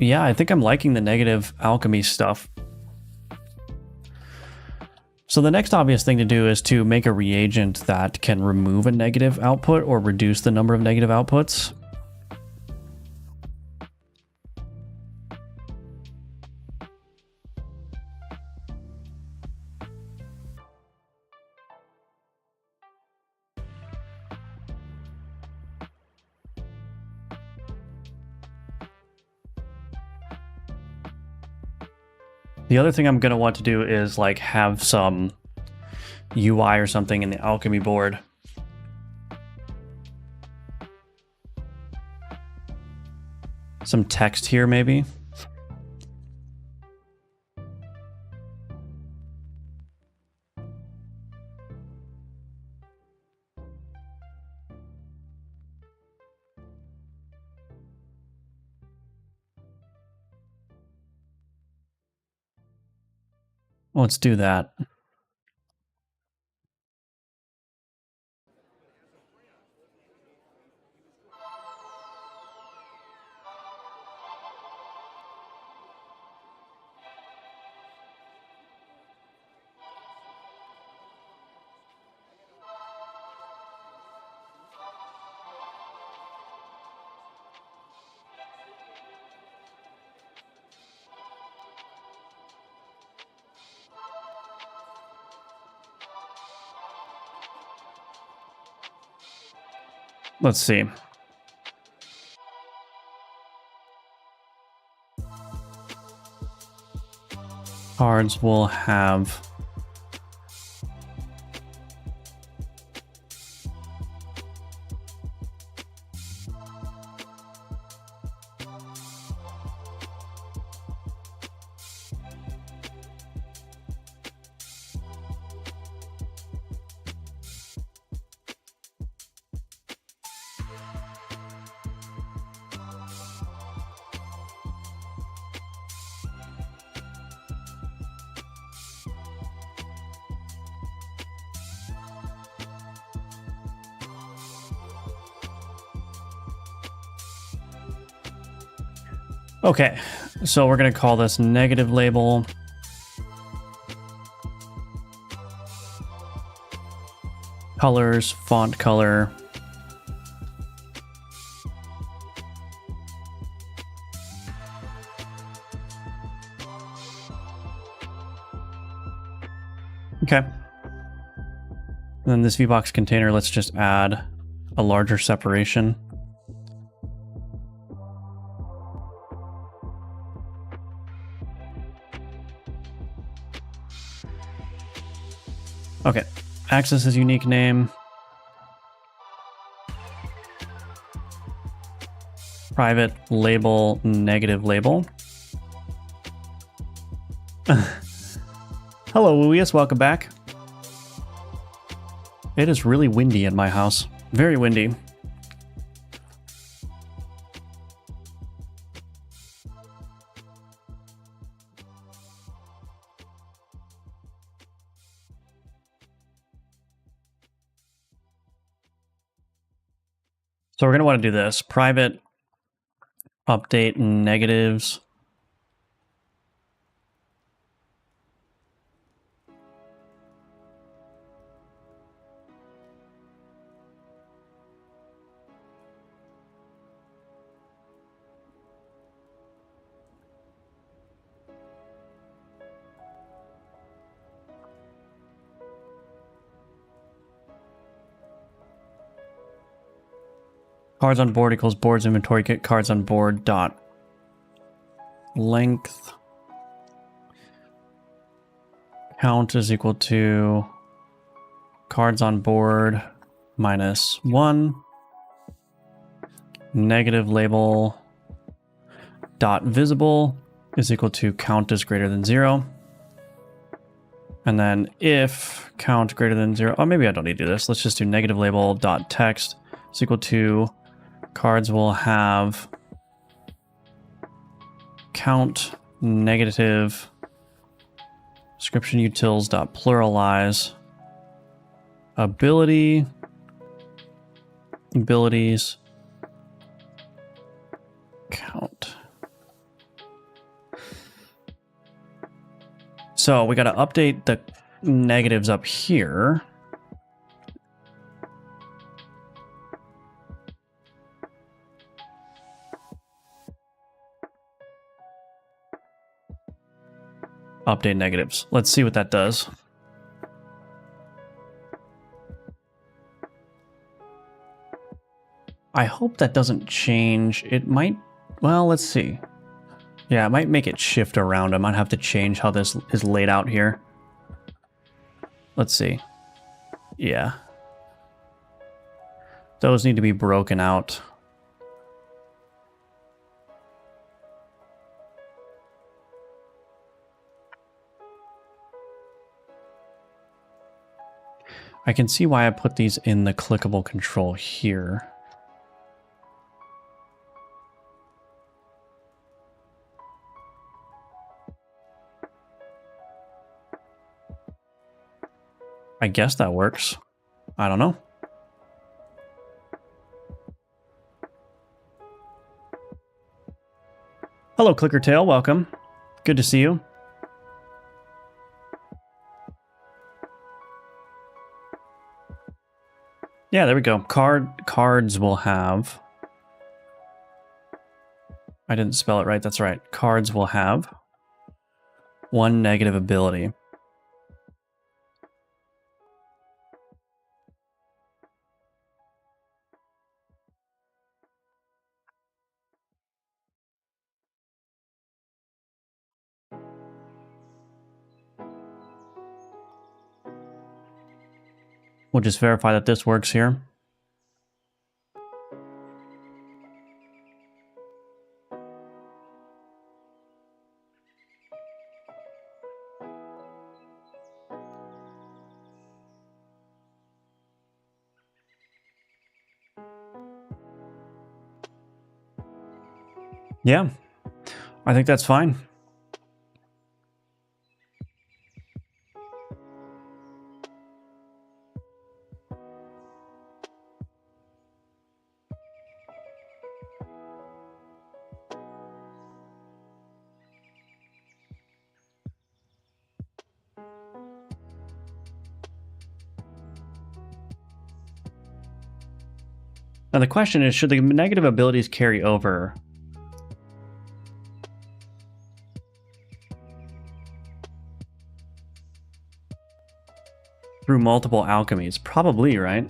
yeah, I think I'm liking the negative alchemy stuff. So the next obvious thing to do is to make a reagent that can remove a negative output or reduce the number of negative outputs. The other thing I'm going to want to do is like have some UI or something in the alchemy board. Some text here maybe. Let's do that. Let's see. Cards will have okay, so we're going to call this negative label. Colors, font color. Okay. And then this VBox container, let's just add a larger separation. Okay, access is unique name. Private label, negative label. Hello, Louis, welcome back. It is really windy in my house. Very windy. So we're going to want to do this. Private update negatives. Cards on board equals board's inventory get cards on board dot length count is equal to cards on board minus 1 negative label dot visible is equal to count is greater than 0. And then if count greater than 0, oh, maybe I don't need to do this. Let's just do negative label dot text is equal to cards will have count negative description utils dot pluralize abilities count. So we got to update the negatives up here. Update negatives. Let's see what that does. I hope that doesn't change. It might, well, let's see. Yeah, it might make it shift around. I might have to change how this is laid out here. Let's see. Yeah. Those need to be broken out. I can see why I put these in the clickable control here. I guess that works. I don't know. Hello, Clickertail. Welcome. Good to see you. Yeah, there we go. Cards will have... I didn't spell it right. That's right. Cards will have 1 negative ability. We'll just verify that this works here. Yeah, I think that's fine. Now the question is, should the negative abilities carry over? Through multiple alchemies? Probably, right?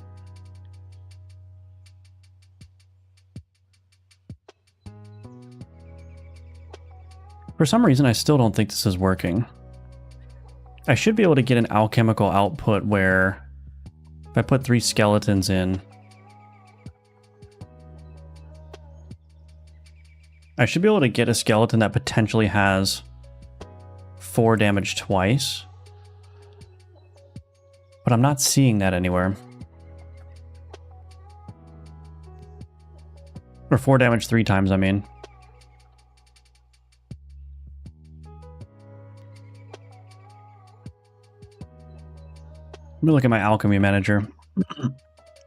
For some reason, I still don't think this is working. I should be able to get an alchemical output where if I put 3 skeletons in, I should be able to get a skeleton that potentially has 4 damage twice. But I'm not seeing that anywhere. Or 4 damage 3 times, I mean. Let me look at my alchemy manager.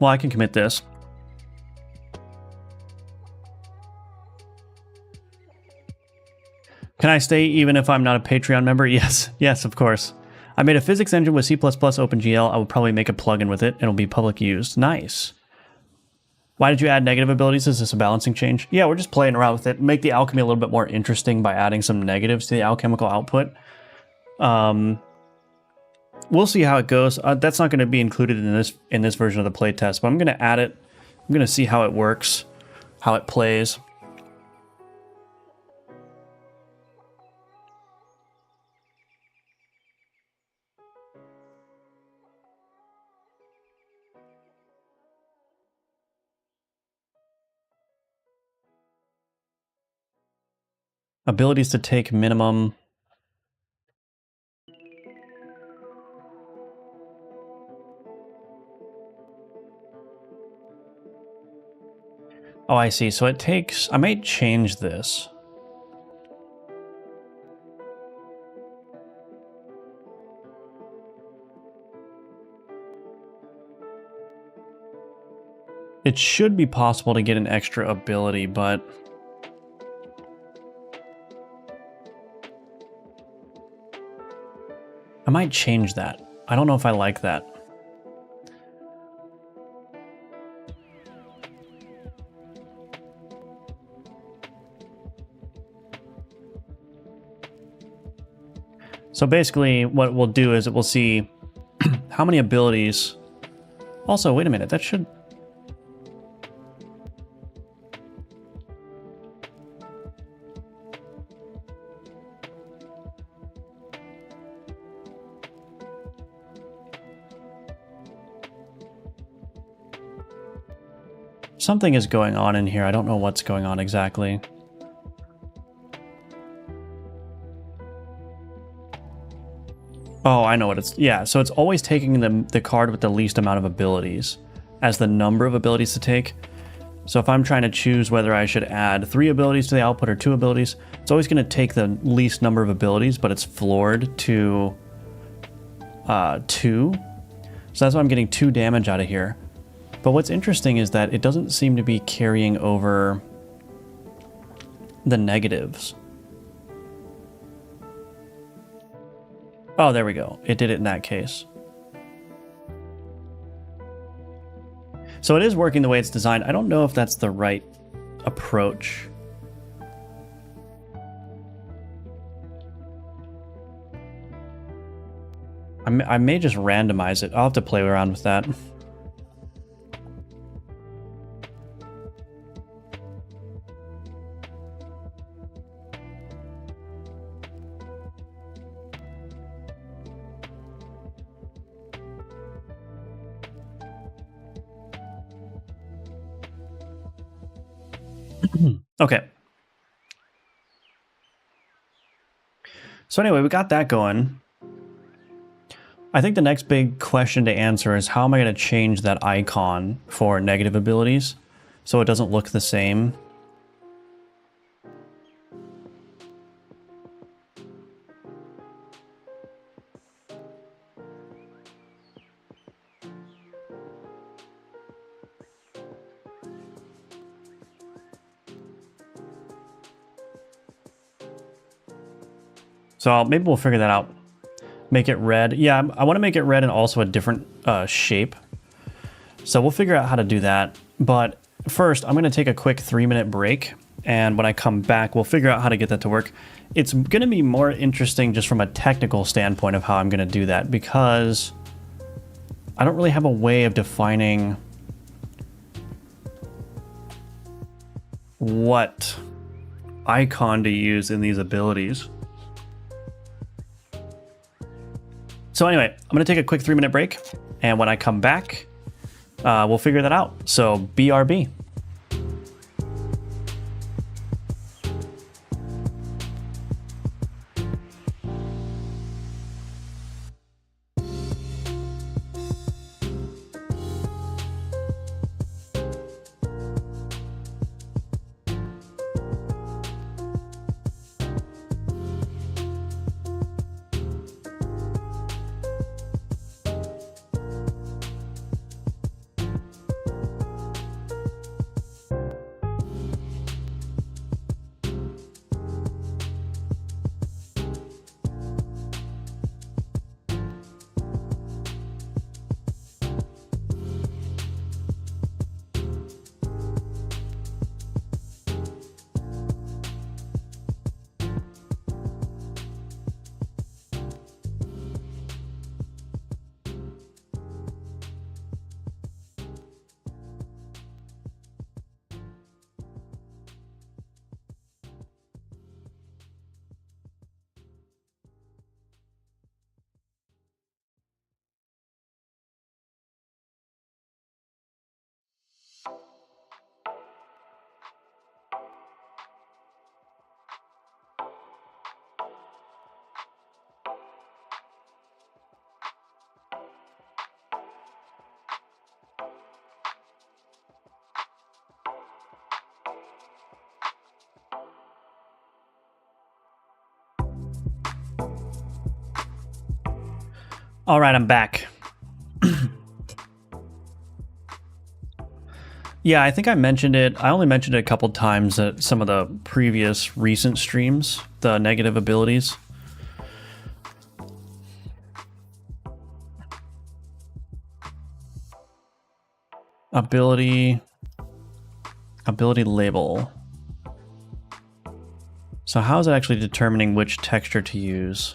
Well, I can commit this. Can I stay even if I'm not a Patreon member? Yes, yes, of course. I made a physics engine with C++ OpenGL. I would probably make a plugin with it. It'll be public used. Nice. Why did you add negative abilities? Is this a balancing change? Yeah, we're just playing around with it. Make the alchemy a little bit more interesting by adding some negatives to the alchemical output. We'll see how it goes. That's not going to be included in this version of the playtest, but I'm going to add it. I'm going to see how it works, how it plays. Abilities to take minimum. Oh, I see. So it takes... I might change this. It should be possible to get an extra ability, but... I might change that. I don't know if I like that. So basically, what we'll do is it will see how many abilities... Also, wait a minute, that should... Something is going on in here. I don't know what's going on exactly. Oh, I know what it's... Yeah, so it's always taking the card with the least amount of abilities as the number of abilities to take. So if I'm trying to choose whether I should add 3 abilities to the output or 2 abilities, it's always going to take the least number of abilities, but it's floored to 2. So that's why I'm getting 2 damage out of here. But what's interesting is that it doesn't seem to be carrying over the negatives. Oh, there we go. It did it in that case. So it is working the way it's designed. I don't know if that's the right approach. I may just randomize it. I'll have to play around with that. Okay. So anyway, we got that going. I think the next big question to answer is how am I going to change that icon for negative abilities so it doesn't look the same? So maybe we'll figure that out. Make it red. Yeah, I want to make it red and also a different shape. So we'll figure out how to do that. But first, I'm going to take a quick 3-minute break. And when I come back, we'll figure out how to get that to work. It's going to be more interesting just from a technical standpoint of how I'm going to do that, because I don't really have a way of defining what icon to use in these abilities. So anyway, I'm going to take a quick 3-minute break, and when I come back, we'll figure that out. So BRB. All right, I'm back. Yeah, I think I mentioned it. I only mentioned it a couple times at some of the previous recent streams, the negative abilities. Ability label. So how is it actually determining which texture to use?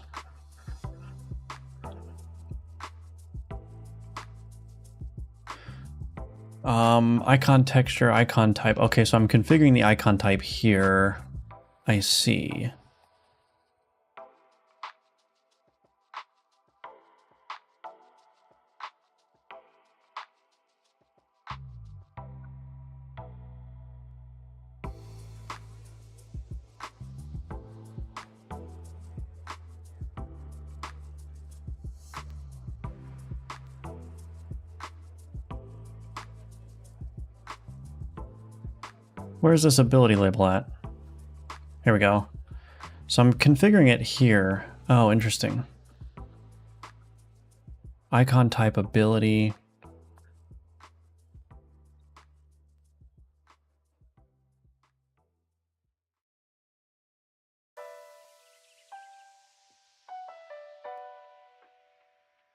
Icon texture, icon type. Okay, so I'm configuring the icon type here. I see. Where's this ability label at? Here we go. So I'm configuring it here. Oh, interesting. Icon type ability.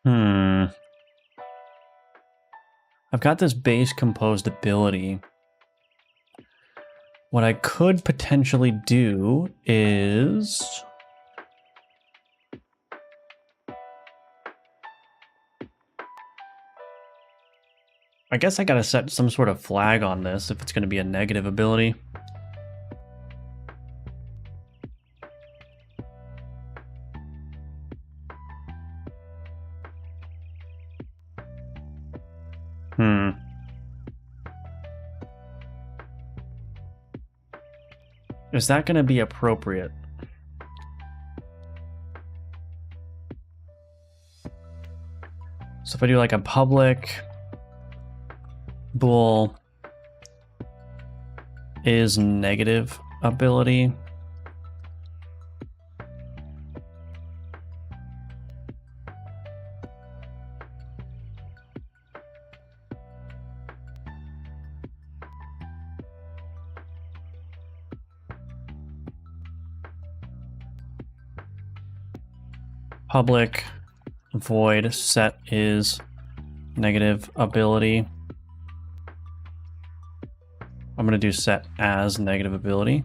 I've got this base composed ability. What I could potentially do is... I guess I gotta set some sort of flag on this if it's gonna be a negative ability. Is that going to be appropriate? So if I do like a public bool is negative ability. Public void set is negative ability. I'm going to do set as negative ability.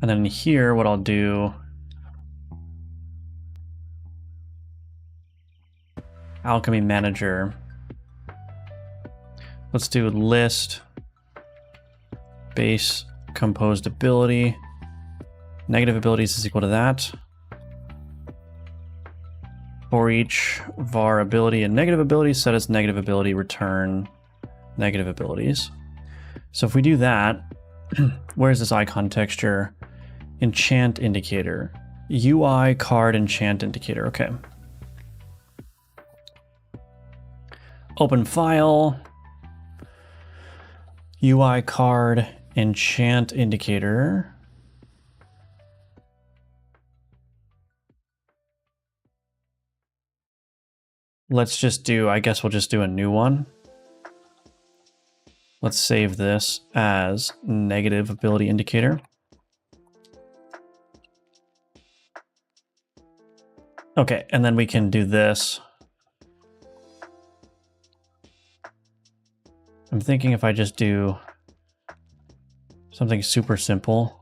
And then here, what I'll do, alchemy manager. Let's do list base composed ability. Negative abilities is equal to that. For each var ability and negative abilities, set as negative ability, return negative abilities. So if we do that, where's this icon texture? Enchant indicator. UI card enchant indicator. Okay. Open file. UI card enchant indicator. Let's just do, I guess we'll just do a new one. Let's save this as negative ability indicator. Okay, and then we can do this. I'm thinking if I just do something super simple.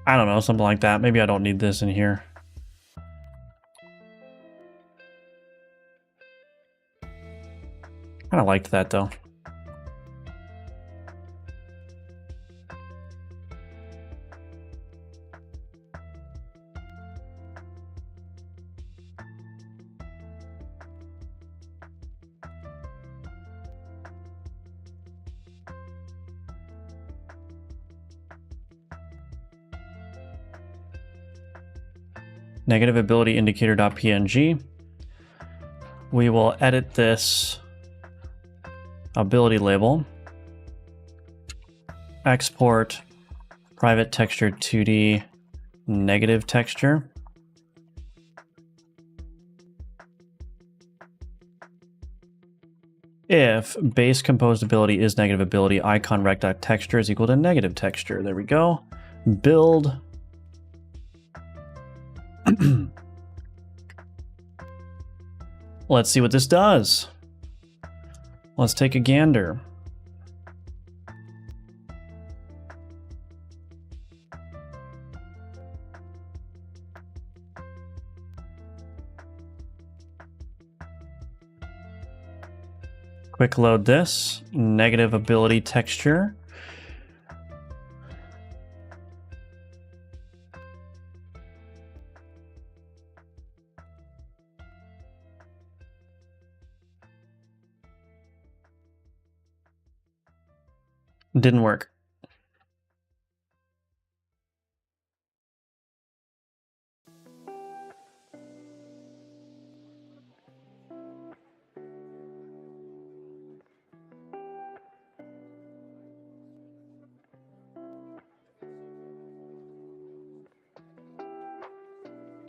I don't know, something like that. Maybe I don't need this in here. Kind of liked that though. Negative ability indicator.png. We will edit this ability label. Export private texture 2D negative texture. If base composed ability is negative ability, icon rect.texture is equal to negative texture. There we go. Build. Let's see what this does. Let's take a gander. Quick load this. Negative ability texture. Didn't work.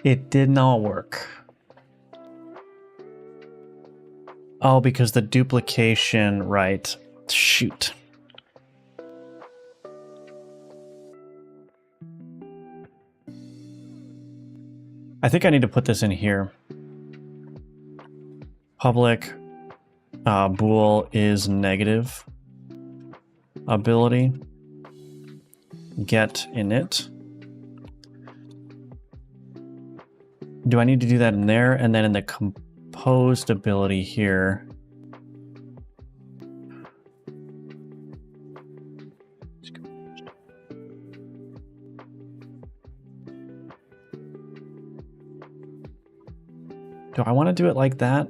It did not work. Oh, because the duplication, right. Shoot. I think I need to put this in here. Public bool is negative ability. get init. Do I need to do that in there? And then in the composed ability here. Do I want to do it like that?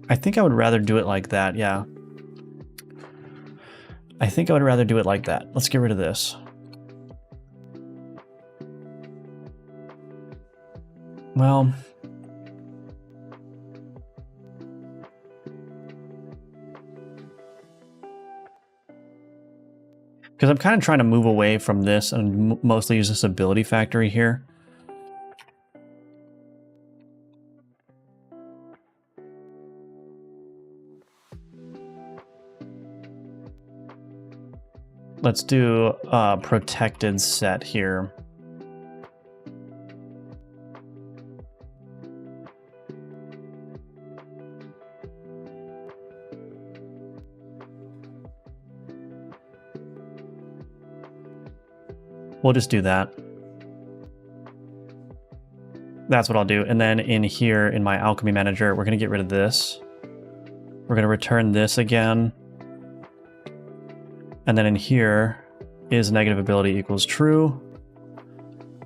I think I would rather do it like that, yeah. I think I would rather do it like that. Let's get rid of this. Well, because I'm kind of trying to move away from this and mostly use this ability factory here. Let's do a protected set here. We'll just do that. That's what I'll do. And then in here, in my alchemy manager, we're going to get rid of this. We're going to return this again. And then in here, is negative ability equals true.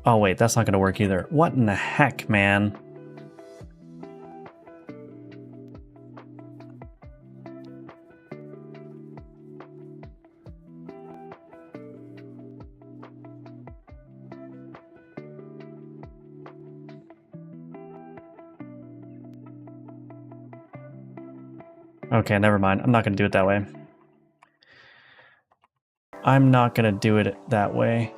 Oh wait, that's not going to work either. What in the heck, man? Okay, never mind. I'm not going to do it that way. I'm not going to do it that way.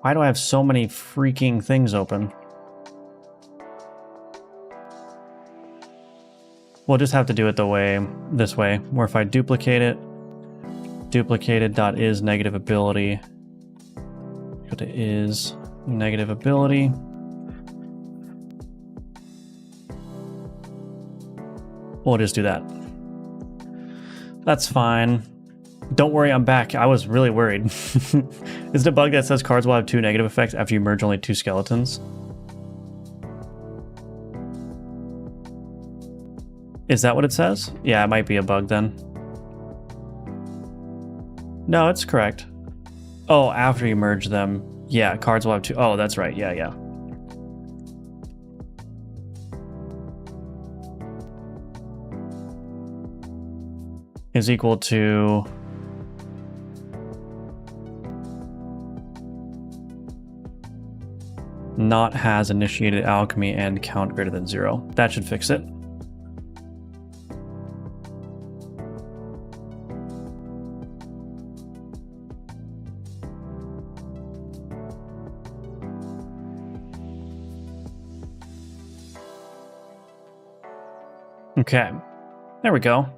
Why do I have so many freaking things open? We'll just have to do it this way, where if I duplicate it, duplicated.is negative ability, go to is negative ability. We'll just do that. That's fine. Don't worry, I'm back. I was really worried. Is it a bug that says cards will have 2 negative effects after you merge only 2 skeletons? Is that what it says? Yeah, it might be a bug then. No, it's correct. Oh, after you merge them. Yeah, cards will have 2. Oh, that's right. Yeah, yeah. Is equal to... not has initiated alchemy and count greater than 0. That should fix it. Okay, there we go.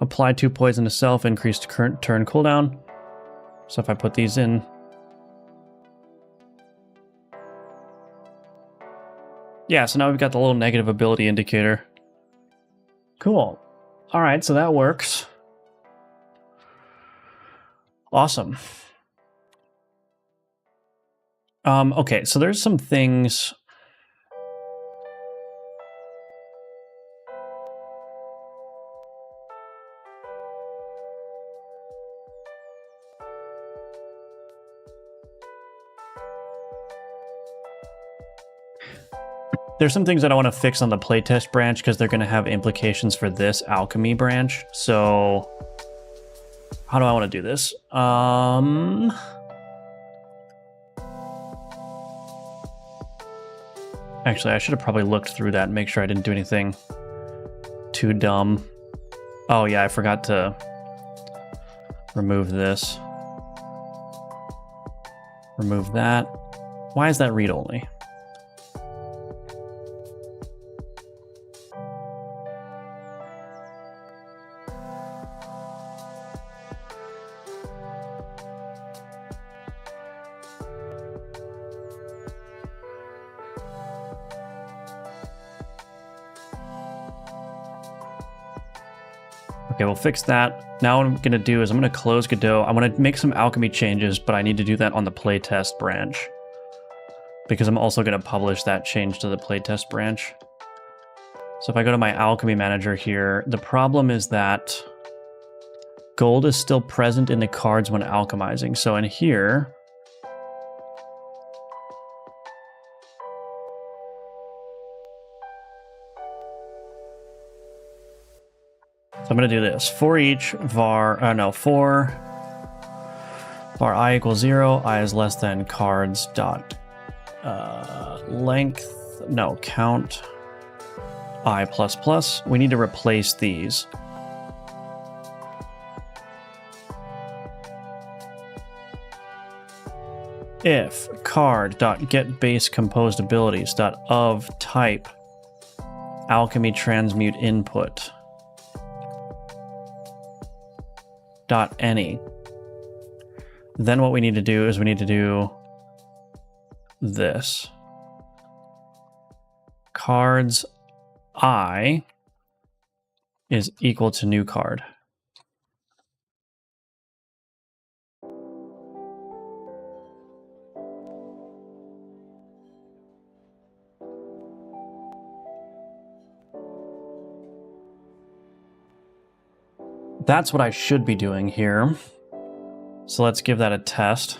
Apply 2 poison to self, increased current turn cooldown. So if I put these in, yeah, so now we've got the little negative ability indicator. Cool. All right, so that works. Awesome. Okay, so there's some things. There's some things that I want to fix on the playtest branch because they're going to have implications for this alchemy branch. So how do I want to do this? Actually, I should have probably looked through that and make sure I didn't do anything too dumb. Oh yeah, I forgot to remove this. Remove that. Why is that read only? Okay, we'll fix that. Now what I'm going to do is I'm going to close Godot. I want to make some alchemy changes, but I need to do that on the playtest branch, because I'm also going to publish that change to the playtest branch. So if I go to my alchemy manager here, the problem is that gold is still present in the cards when alchemizing. So in here, so I'm going to do this. For each for var I equals 0, I is less than cards dot count I plus plus. We need to replace these. If card dot get base composed abilities dot of type alchemy transmute input dot any. Then what we need to do is we need to do this. Cards I is equal to new card. That's what I should be doing here. So let's give that a test.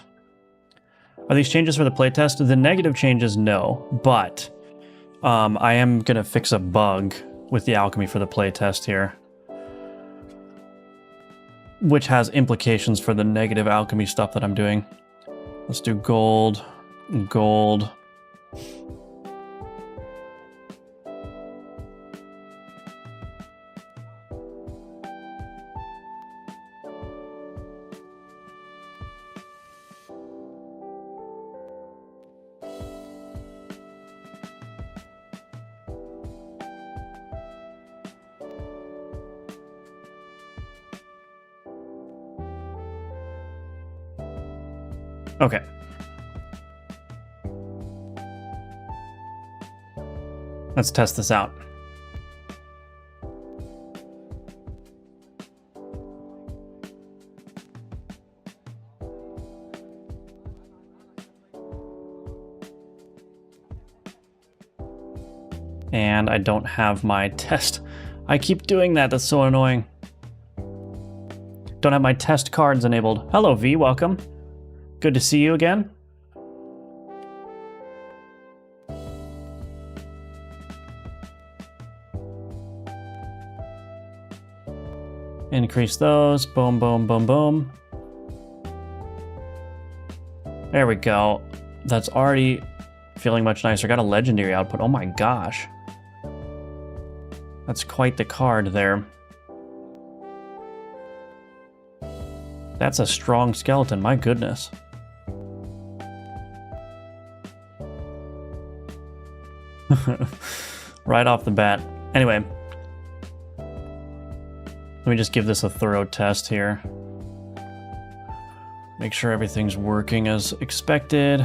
Are these changes for the playtest? The negative changes, no, but I am going to fix a bug with the alchemy for the playtest here, which has implications for the negative alchemy stuff that I'm doing. Let's do gold, gold. Okay. Let's test this out. And I don't have my test. I keep doing that. That's so annoying. Don't have my test cards enabled. Hello, V. Welcome. Good to see you again. Increase those. Boom, boom, boom, boom. There we go. That's already feeling much nicer. Got a legendary output. Oh my gosh. That's quite the card there. That's a strong skeleton, my goodness. Right off the bat. Anyway, let me just give this a thorough test here. Make sure everything's working as expected.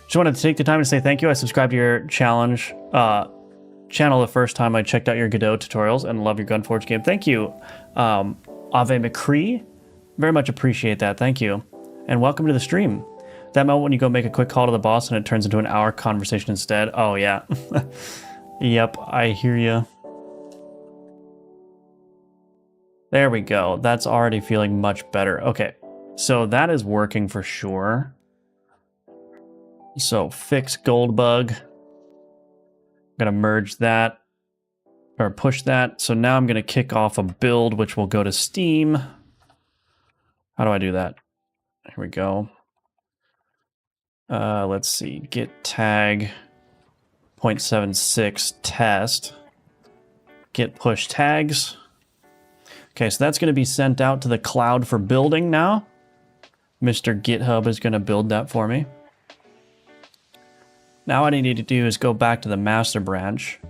Just wanted to take the time to say thank you. I subscribed to your channel the first time I checked out your Godot tutorials and love your Gunforge game. Thank you, Ave McCree. Very much appreciate that. Thank you. And welcome to the stream. That moment when you go make a quick call to the boss and it turns into an hour conversation instead. Oh, yeah. Yep, I hear you. There we go. That's already feeling much better. Okay, so that is working for sure. So fix gold bug. I'm going to merge that or push that. So now I'm going to kick off a build, which will go to Steam. How do I do that? Here we go. Let's see, git tag 0.76 test, git push tags. Okay, so that's going to be sent out to the cloud for building now. Mr. GitHub is going to build that for me. Now what I need to do is go back to the master branch.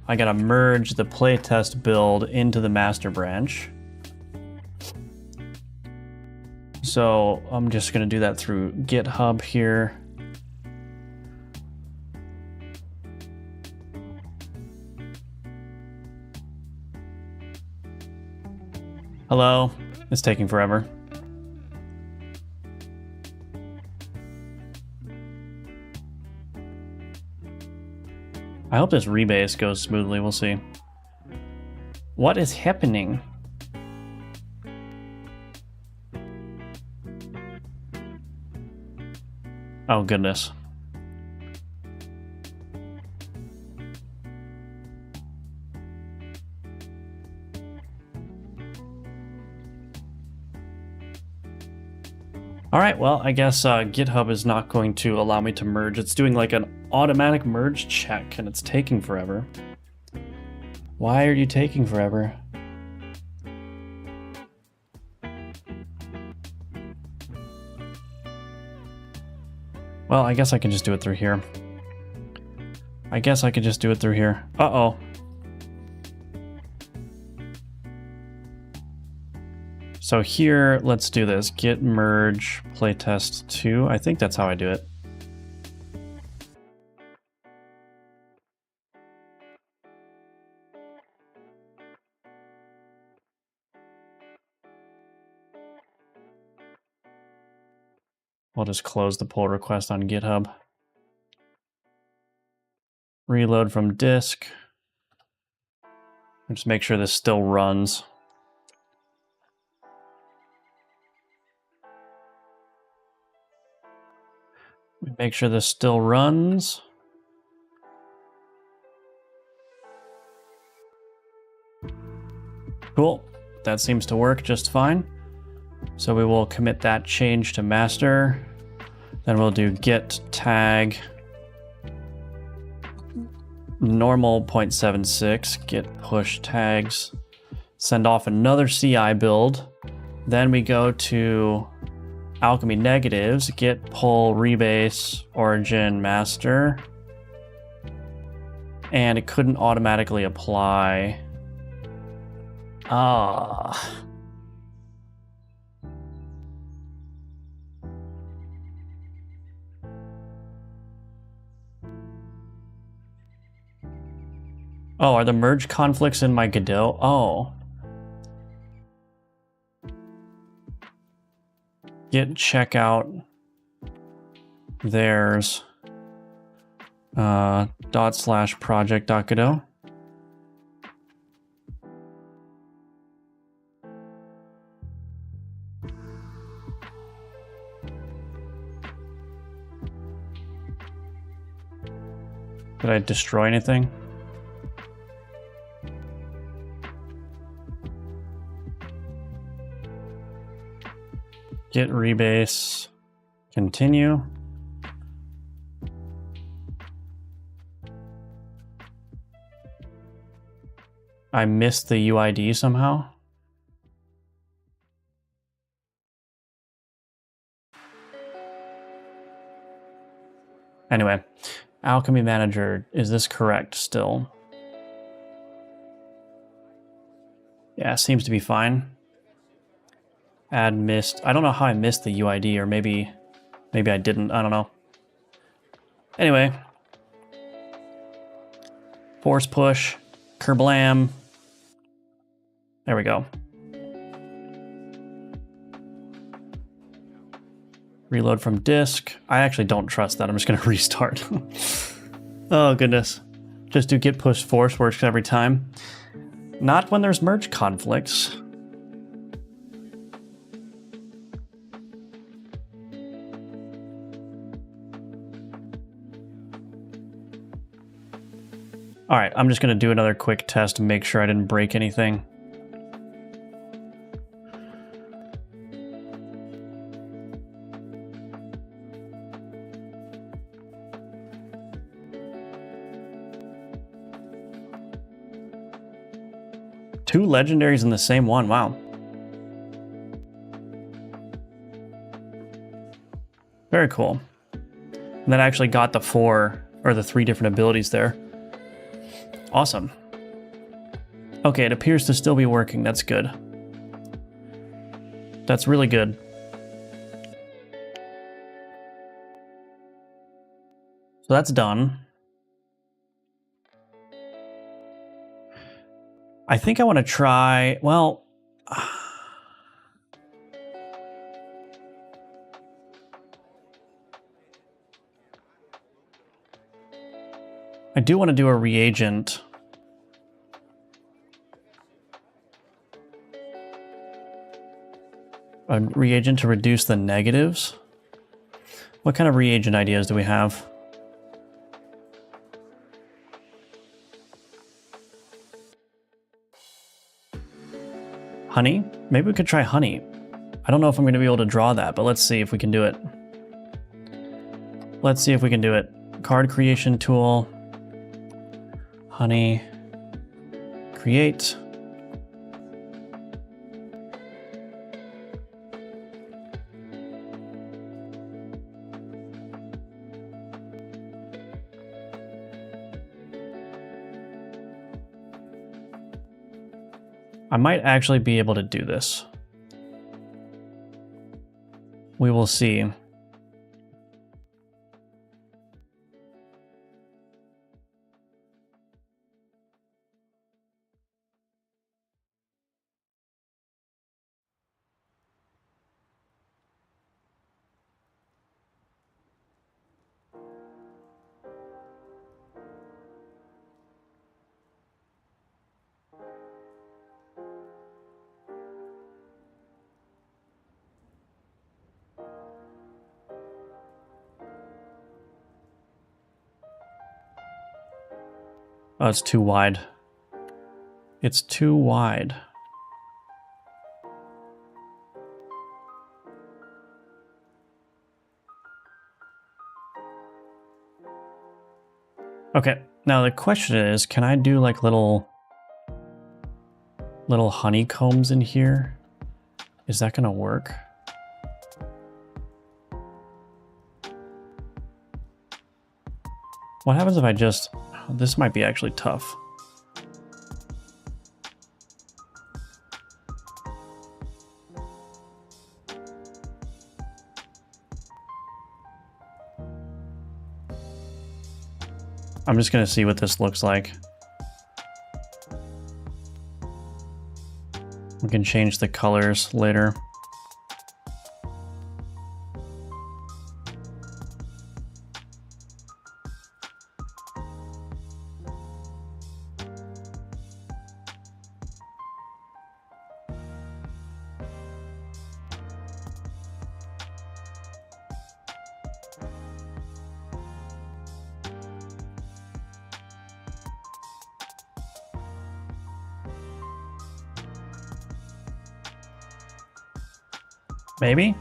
I got to merge the playtest build into the master branch. So I'm just going to do that through GitHub here. Hello? It's taking forever. I hope this rebase goes smoothly. We'll see. What is happening? Oh, goodness. All right, well, I guess GitHub is not going to allow me to merge. It's doing like an automatic merge check, and it's taking forever. Why are you taking forever? Well, I guess I can just do it through here. Uh-oh. So here, let's do this. Git merge playtest 2. I think that's how I do it. We'll just close the pull request on GitHub. Reload from disk. Just make sure this still runs. Make sure this still runs. Cool. That seems to work just fine. So we will commit that change to master. Then we'll do git tag normal 0.76, git push tags, send off another CI build. Then we go to alchemy negatives, git pull rebase origin master. And it couldn't automatically apply. Ah. Oh, are the merge conflicts in my Godot? Oh. Git checkout. There's /project.godot. Did I destroy anything? Git rebase, continue. I missed the UID somehow. Anyway, Alchemy Manager, is this correct still? Yeah, seems to be fine. Add missed. I don't know how I missed the UID, or maybe I didn't. I don't know. Anyway. Force push. Kerblam. There we go. Reload from disk. I actually don't trust that. I'm just going to restart. Oh, goodness. Just do git push force works every time. Not when there's merge conflicts. All right, I'm just going to do another quick test to make sure I didn't break anything. Two legendaries in the same one, wow. Very cool. And that actually got the 4 or the 3 different abilities there. Awesome. Okay, it appears to still be working. That's good. That's really good. So that's done. I think I want to try, well, I do want to do a reagent. A reagent to reduce the negatives. What kind of reagent ideas do we have? Honey? Maybe we could try honey. I don't know if I'm going to be able to draw that, but let's see if we can do it. Let's see if we can do it. Card creation tool. Honey. Create. I might actually be able to do this. We will see. Oh, it's too wide. It's too wide. Okay, now the question is, can I do like little honeycombs in here? Is that gonna work? What happens if I just... This might be actually tough. I'm just gonna see what this looks like. We can change the colors later. Maybe?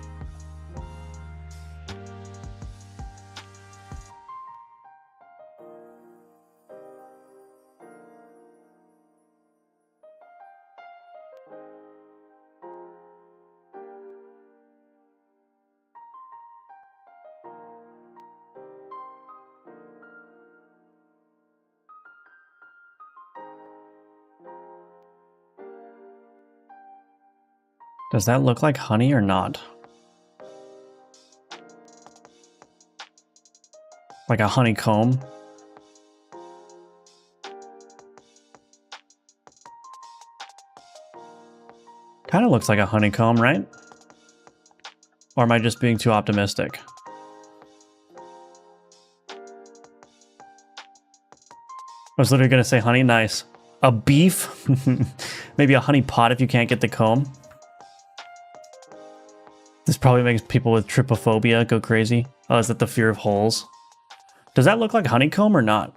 Does that look like honey or not? Like a honeycomb? Kind of looks like a honeycomb, right? Or am I just being too optimistic? I was literally going to say honey, nice. A beef? Maybe a honey pot if you can't get the comb. This probably makes people with trypophobia go crazy. Oh, is that the fear of holes? Does that look like honeycomb or not?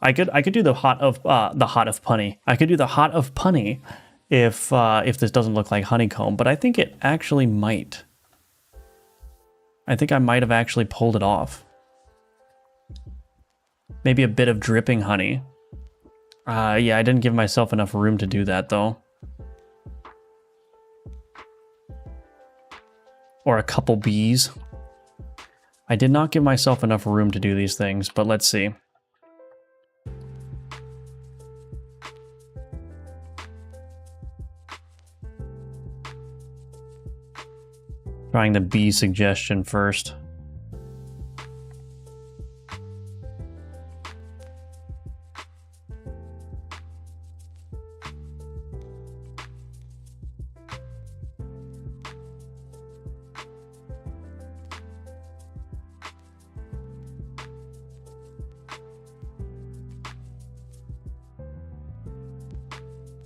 I could do the hot of punny. I could do the hot of punny if this doesn't look like honeycomb, but I think it actually might. I think I might have actually pulled it off. Maybe a bit of dripping honey. Yeah, I didn't give myself enough room to do that though. Or a couple bees. I did not give myself enough room to do these things, but let's see. Trying the bee suggestion first.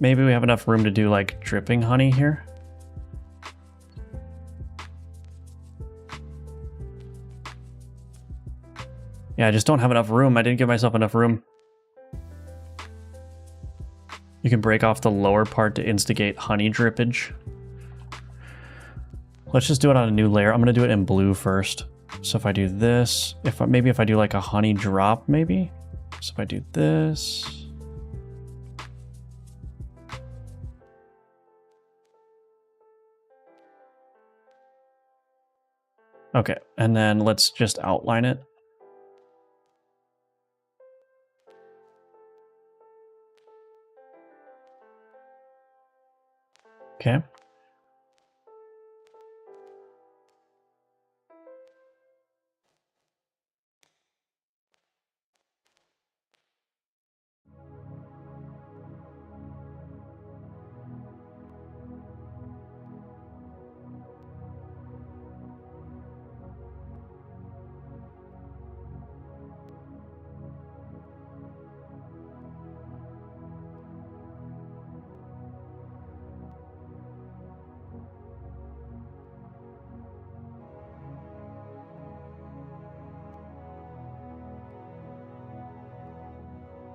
Maybe we have enough room to do like dripping honey here. Yeah, I just don't have enough room. I didn't give myself enough room. You can break off the lower part to instigate honey drippage. Let's just do it on a new layer. I'm gonna do it in blue first. So if I do this, maybe if I do like a honey drop, maybe. So if I do this. Okay, and then let's just outline it. Okay.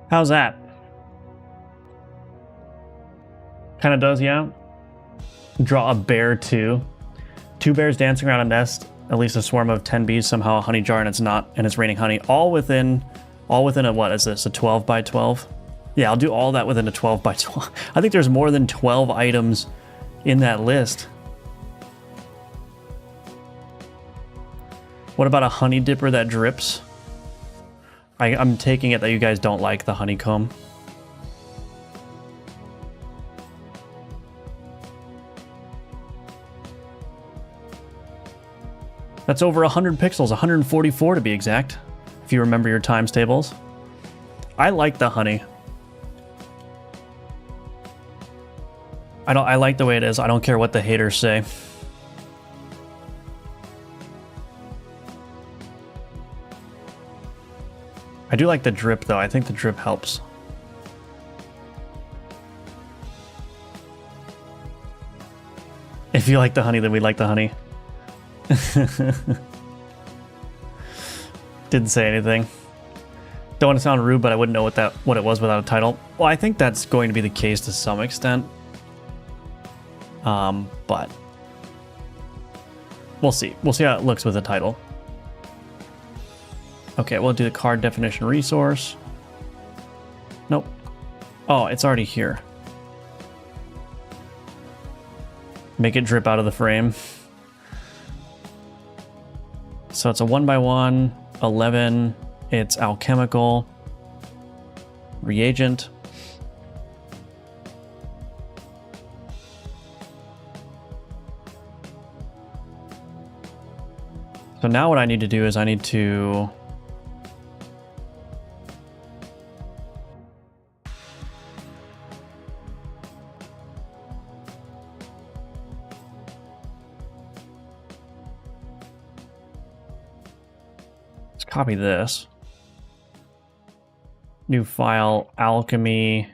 How's that? Kind of does, yeah. Draw a bear too. 2 bears dancing around a nest, at least a swarm of 10 bees, somehow a honey jar, and it's not, and it's raining honey. All within a, what is this, a 12 by 12? Yeah, I'll do all that within a 12 by 12. I think there's more than 12 items in that list. What about a honey dipper that drips? I'm taking it that you guys don't like the honeycomb. That's over 100 pixels, 144 to be exact, if you remember your times tables. I like the honey. I like the way it is. I don't care what the haters say. I do like the drip though. I think the drip helps. If you like the honey, then we like the honey. Didn't say anything. Don't want to sound rude, but I wouldn't know what it was without a title. Well, I think that's going to be the case to some extent. But we'll see. We'll see how it looks with a title. Okay, we'll do the card definition resource. Nope. Oh, it's already here. Make it drip out of the frame. So it's a 1x1, 11. It's alchemical, reagent. So now what I need to do is I need to copy this. New file, alchemy,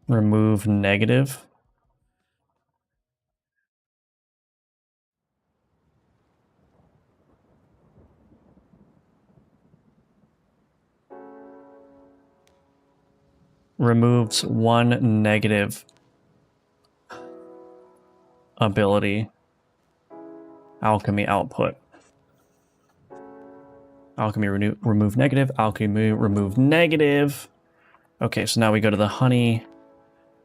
remove negative. Removes 1 negative ability. Alchemy output. Alchemy remove negative. Alchemy remove negative. Okay, so now we go to the honey.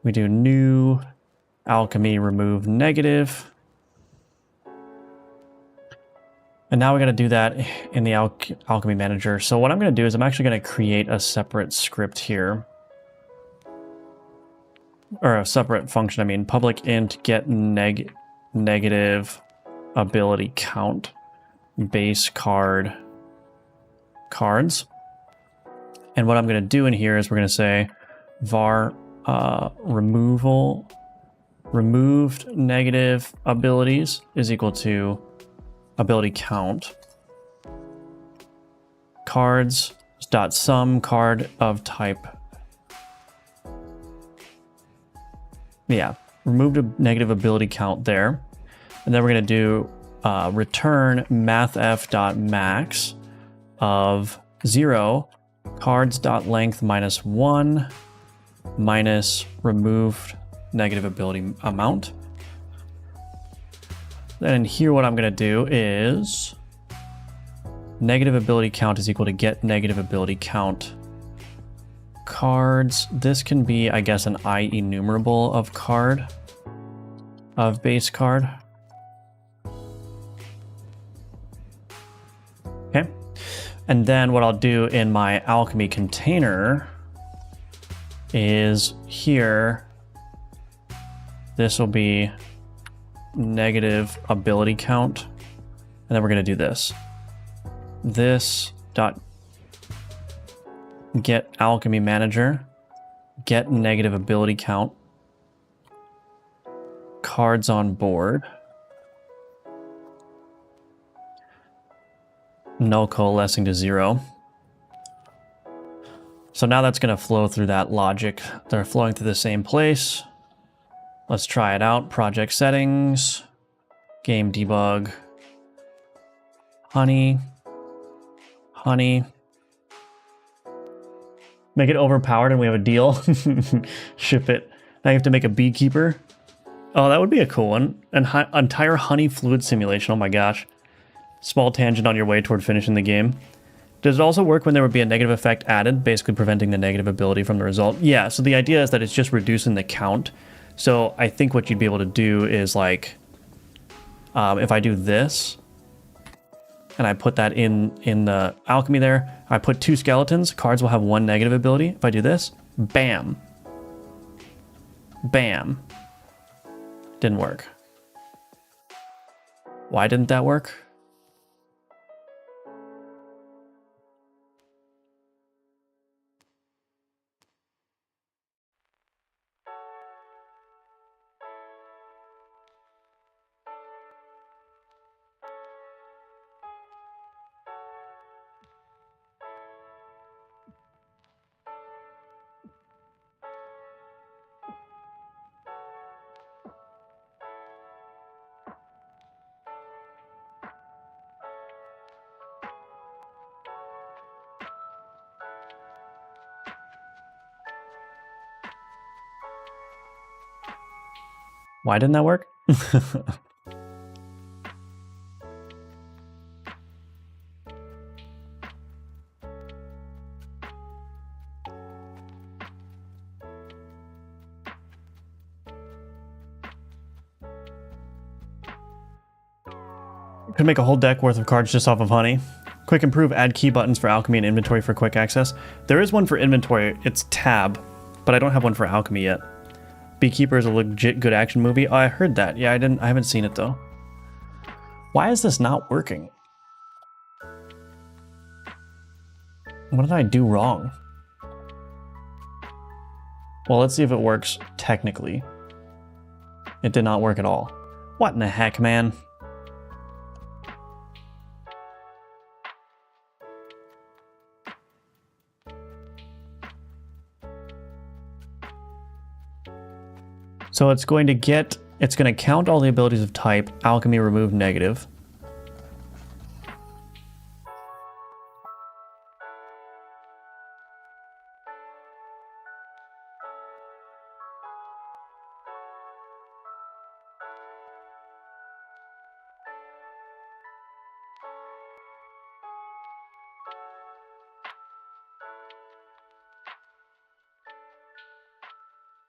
We do new. Alchemy remove negative. And now we got to do that in the alchemy manager. So what I'm going to do is I'm actually going to create a separate script here. Or a separate function, I mean, public int get negative ability count base cards. And what I'm going to do in here is we're going to say var removed negative abilities is equal to ability count cards dot sum card of type Yeah, removed a negative ability count there. And then we're going to do return mathf.max of 0 cards.length -1 minus removed negative ability amount. Then here what I'm going to do is negative ability count is equal to get negative ability count cards. This can be, I guess, an I enumerable of card, of base card. Okay. And then what I'll do in my alchemy container is here, this will be negative ability count. And then we're going to do this. This dot get alchemy manager, get negative ability count, cards on board, null coalescing to 0. So now that's going to flow through that logic. They're flowing through the same place. Let's try it out. Project settings, game debug, honey. Make it overpowered and we have a deal. Ship it. Now you have to make a beekeeper. Oh, that would be a cool one. An entire honey fluid simulation. Oh my gosh. Small tangent on your way toward finishing the game. Does it also work when there would be a negative effect added, basically preventing the negative ability from the result? Yeah, so the idea is that it's just reducing the count. So I think what you'd be able to do is like, if I do this, and I put that in the alchemy there, I put 2 skeletons, cards will have 1 negative ability. If I do this, bam. Bam. Didn't work. Why didn't that work? Why didn't that work? Could make a whole deck worth of cards just off of honey. Quick improve, add key buttons for alchemy and inventory for quick access. There is one for inventory, it's tab, but I don't have one for alchemy yet. Beekeeper is a legit good action movie. Oh, I heard that. Yeah, I haven't seen it though. Why is this not working? What did I do wrong? Well, let's see if it works technically. It did not work at all. What in the heck, man? So it's going to count all the abilities of type, alchemy remove negative.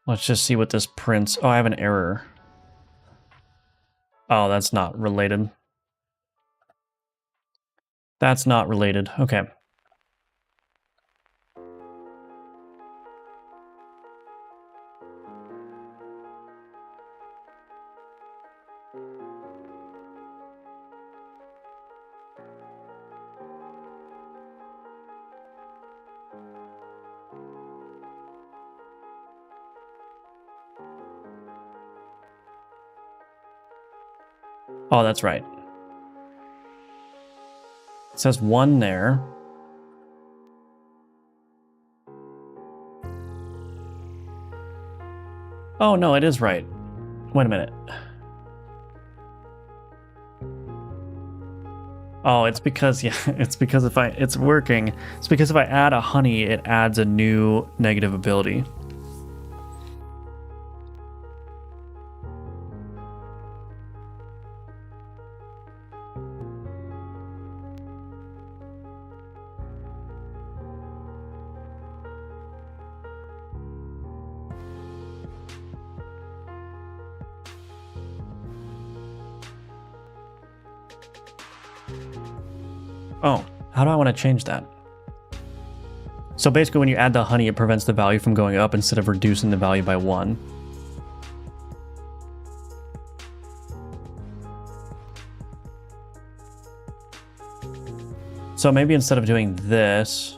Let's just see what this prints. Oh, I have an error. Oh, that's not related. That's not related. Okay. Oh, that's right. It says 1 there. Oh, no, it is right. Wait a minute. Oh, it's because, yeah, it's because it's working. It's because if I add a honey, it adds a new negative ability. Oh, how do I want to change that? So basically when you add the honey, it prevents the value from going up instead of reducing the value by 1. So maybe instead of doing this,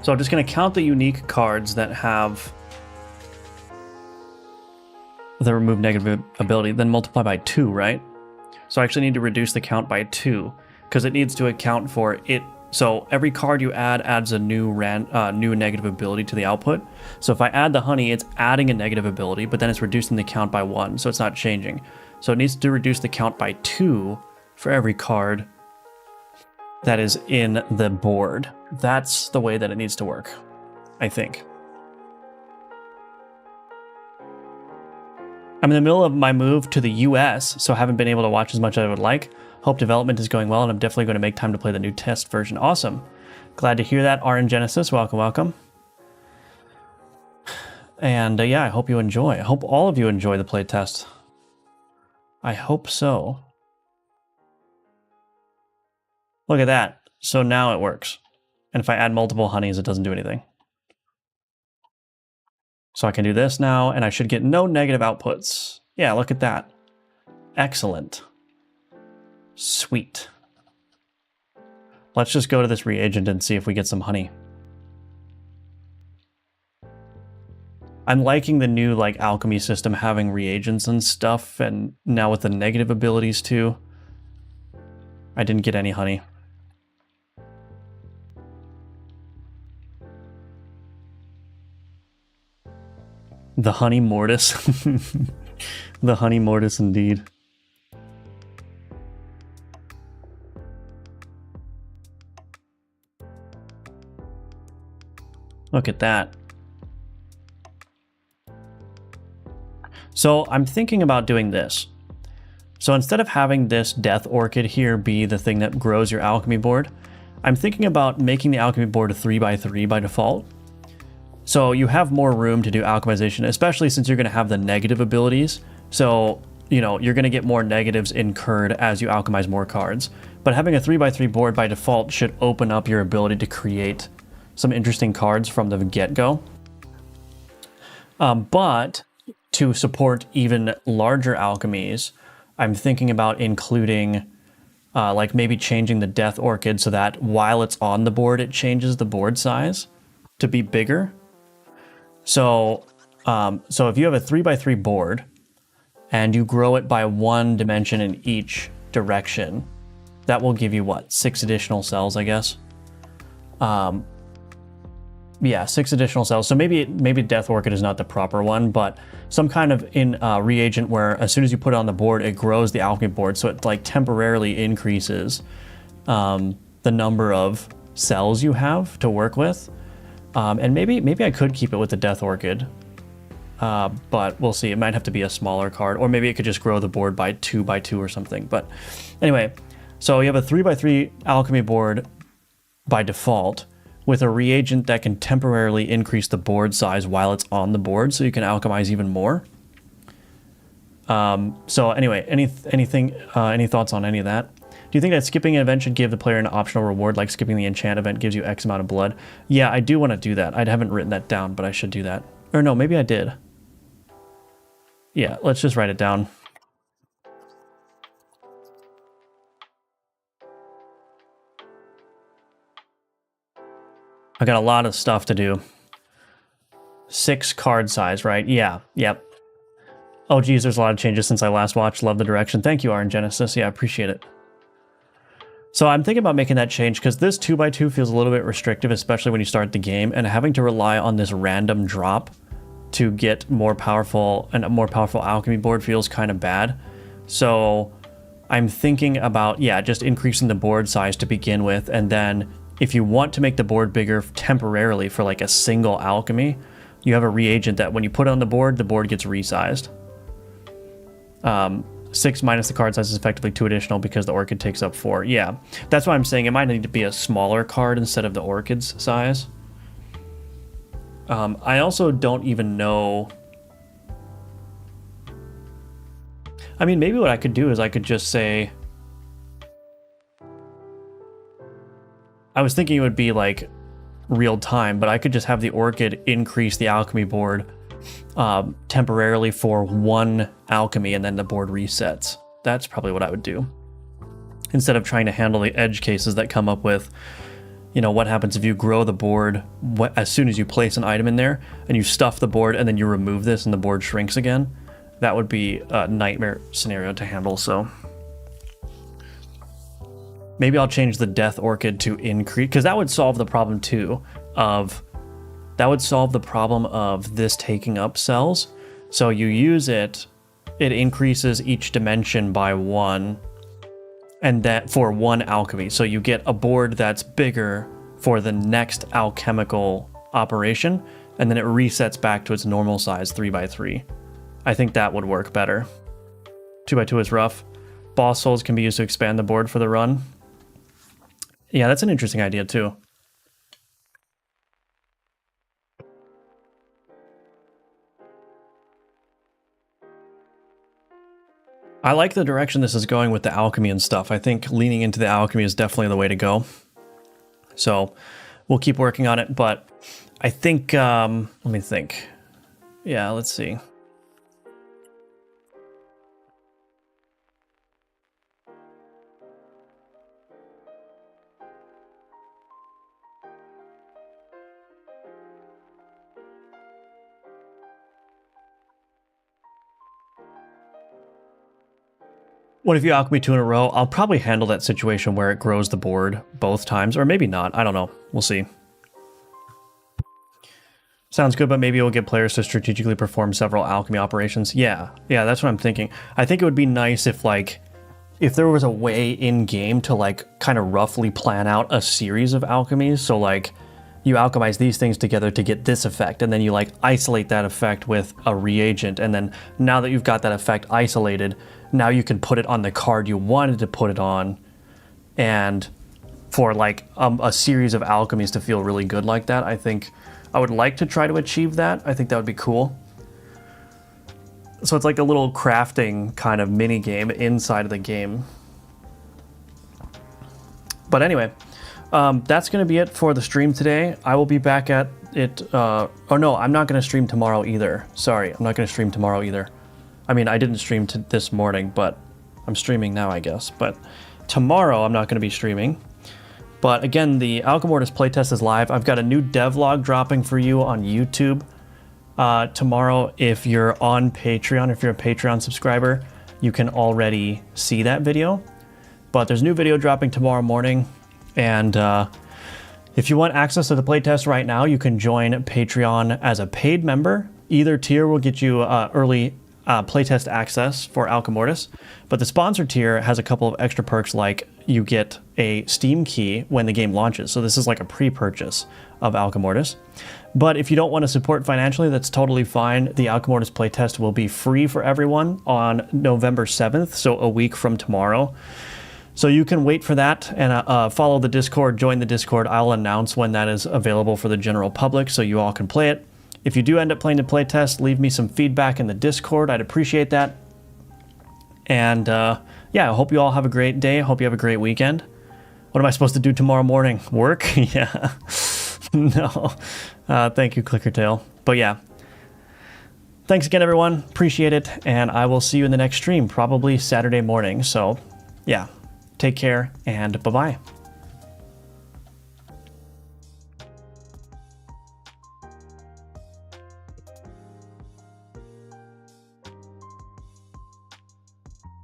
so I'm just going to count the unique cards that have the remove negative ability, then multiply by 2, right? So I actually need to reduce the count by 2 because it needs to account for it. So every card you add adds a new negative ability to the output. So if I add the honey, it's adding a negative ability, but then it's reducing the count by 1, so it's not changing. So it needs to reduce the count by 2 for every card that is in the board. That's the way that it needs to work, I think. I'm in the middle of my move to the US, so I haven't been able to watch as much as I would like. Hope development is going well, and I'm definitely going to make time to play the new test version. Awesome. Glad to hear that, RN Genesis. Welcome, welcome. And yeah, I hope you enjoy. I hope all of you enjoy the playtest. I hope so. Look at that. So now it works. And if I add multiple honeys, it doesn't do anything. So I can do this now, and I should get no negative outputs. Yeah, look at that. Excellent. Sweet. Let's just go to this reagent and see if we get some honey. I'm liking the new like alchemy system having reagents and stuff, and now with the negative abilities too. I didn't get any honey. The Honey-Mortis. The Honey-Mortis indeed. Look at that. So I'm thinking about doing this. So instead of having this Death Orchid here be the thing that grows your alchemy board, I'm thinking about making the alchemy board a 3x3 by default. So you have more room to do alchemization, especially since you're going to have the negative abilities. So, you know, you're going to get more negatives incurred as you alchemize more cards. But having a 3x3 board by default should open up your ability to create some interesting cards from the get-go. But to support even larger alchemies, I'm thinking about including, like maybe changing the Death Orchid so that while it's on the board, it changes the board size to be bigger. So, so if you have a 3x3 board and you grow it by 1 dimension in each direction, that will give you what, 6 additional cells, I guess. Yeah, 6 additional cells. So maybe Death Orchid is not the proper one, but some kind of reagent where as soon as you put it on the board, it grows the alchemy board, so it like temporarily increases the number of cells you have to work with. And maybe I could keep it with the Death Orchid, but we'll see. It might have to be a smaller card, or maybe it could just grow the board by 2x2 or something. But anyway, so you have a 3x3 alchemy board by default with a reagent that can temporarily increase the board size while it's on the board, so you can alchemize even more. So anyway, any thoughts on any of that? Do you think that skipping an event should give the player an optional reward, like skipping the enchant event gives you X amount of blood? Yeah, I do want to do that. I haven't written that down, but I should do that. Or no, maybe I did. Yeah, let's just write it down. I got a lot of stuff to do. 6 card size, right? Yeah, yep. Oh geez, there's a lot of changes since I last watched. Love the direction. Thank you, Arn Genesis. Yeah, I appreciate it. So I'm thinking about making that change because this 2x2 feels a little bit restrictive, especially when you start the game, and having to rely on this random drop to get more powerful and a more powerful alchemy board feels kind of bad. So I'm thinking about, yeah, just increasing the board size to begin with, and then if you want to make the board bigger temporarily for like a single alchemy, you have a reagent that when you put it on the board gets resized. 6 minus the card size is effectively 2 additional because the orchid takes up 4. Yeah, that's why I'm saying it might need to be a smaller card instead of the orchid's size. I also don't even know. I mean, maybe what I could do is I could just say, I was thinking it would be like real time, but I could just have the orchid increase the alchemy board temporarily for 1 alchemy and then the board resets. That's probably what I would do. Instead of trying to handle the edge cases that come up with, you know, what happens if you grow the board as soon as you place an item in there and you stuff the board and then you remove this and the board shrinks again. That would be a nightmare scenario to handle, so maybe I'll change the Death Orchid to increase, because that would solve the problem too of this taking up cells. So you use it, it increases each dimension by 1, and that for 1 alchemy. So you get a board that's bigger for the next alchemical operation, and then it resets back to its normal size 3x3. I think that would work better. 2x2 is rough. Boss souls can be used to expand the board for the run. Yeah, that's an interesting idea too. I like the direction this is going with the alchemy and stuff. I think leaning into the alchemy is definitely the way to go. So we'll keep working on it, but I think, let me think. Yeah, let's see. What if you alchemy 2 in a row? I'll probably handle that situation where it grows the board both times, or maybe not. I don't know. We'll see. Sounds good, but maybe it will get players to strategically perform several alchemy operations. Yeah, that's what I'm thinking. I think it would be nice if, like, if there was a way in-game to, like, kind of roughly plan out a series of alchemies. So, like, you alchemize these things together to get this effect, and then you, like, isolate that effect with a reagent, and then now that you've got that effect isolated, now you can put it on the card you wanted to put it on, and for like a series of alchemies to feel really good like that, I think I would like to try to achieve that. I think that would be cool. So it's like a little crafting kind of mini game inside of the game. But anyway, that's going to be it for the stream today. I will be back at it. Oh no, I'm not going to stream tomorrow either. Sorry, I'm not going to stream tomorrow either. I mean, I didn't stream this morning, but I'm streaming now, I guess. But tomorrow, I'm not going to be streaming. But again, the Alchemortis playtest is live. I've got a new devlog dropping for you on YouTube tomorrow. If you're on Patreon, if you're a Patreon subscriber, you can already see that video. But there's a new video dropping tomorrow morning. And if you want access to the playtest right now, you can join Patreon as a paid member. Either tier will get you early playtest access for Alchemortis, but the sponsor tier has a couple of extra perks, like you get a Steam key when the game launches. So this is like a pre-purchase of Alchemortis. But if you don't want to support financially, that's totally fine. The Alchemortis playtest will be free for everyone on November 7th, so a week from tomorrow. So you can wait for that and follow the Discord, join the Discord. I'll announce when that is available for the general public so you all can play it. If you do end up playing the playtest, leave me some feedback in the Discord. I'd appreciate that. And yeah, I hope you all have a great day. I hope you have a great weekend. What am I supposed to do tomorrow morning? Work? Yeah. No. Thank you, Clickertail. But yeah. Thanks again, everyone. Appreciate it. And I will see you in the next stream, probably Saturday morning. So yeah, take care and bye-bye.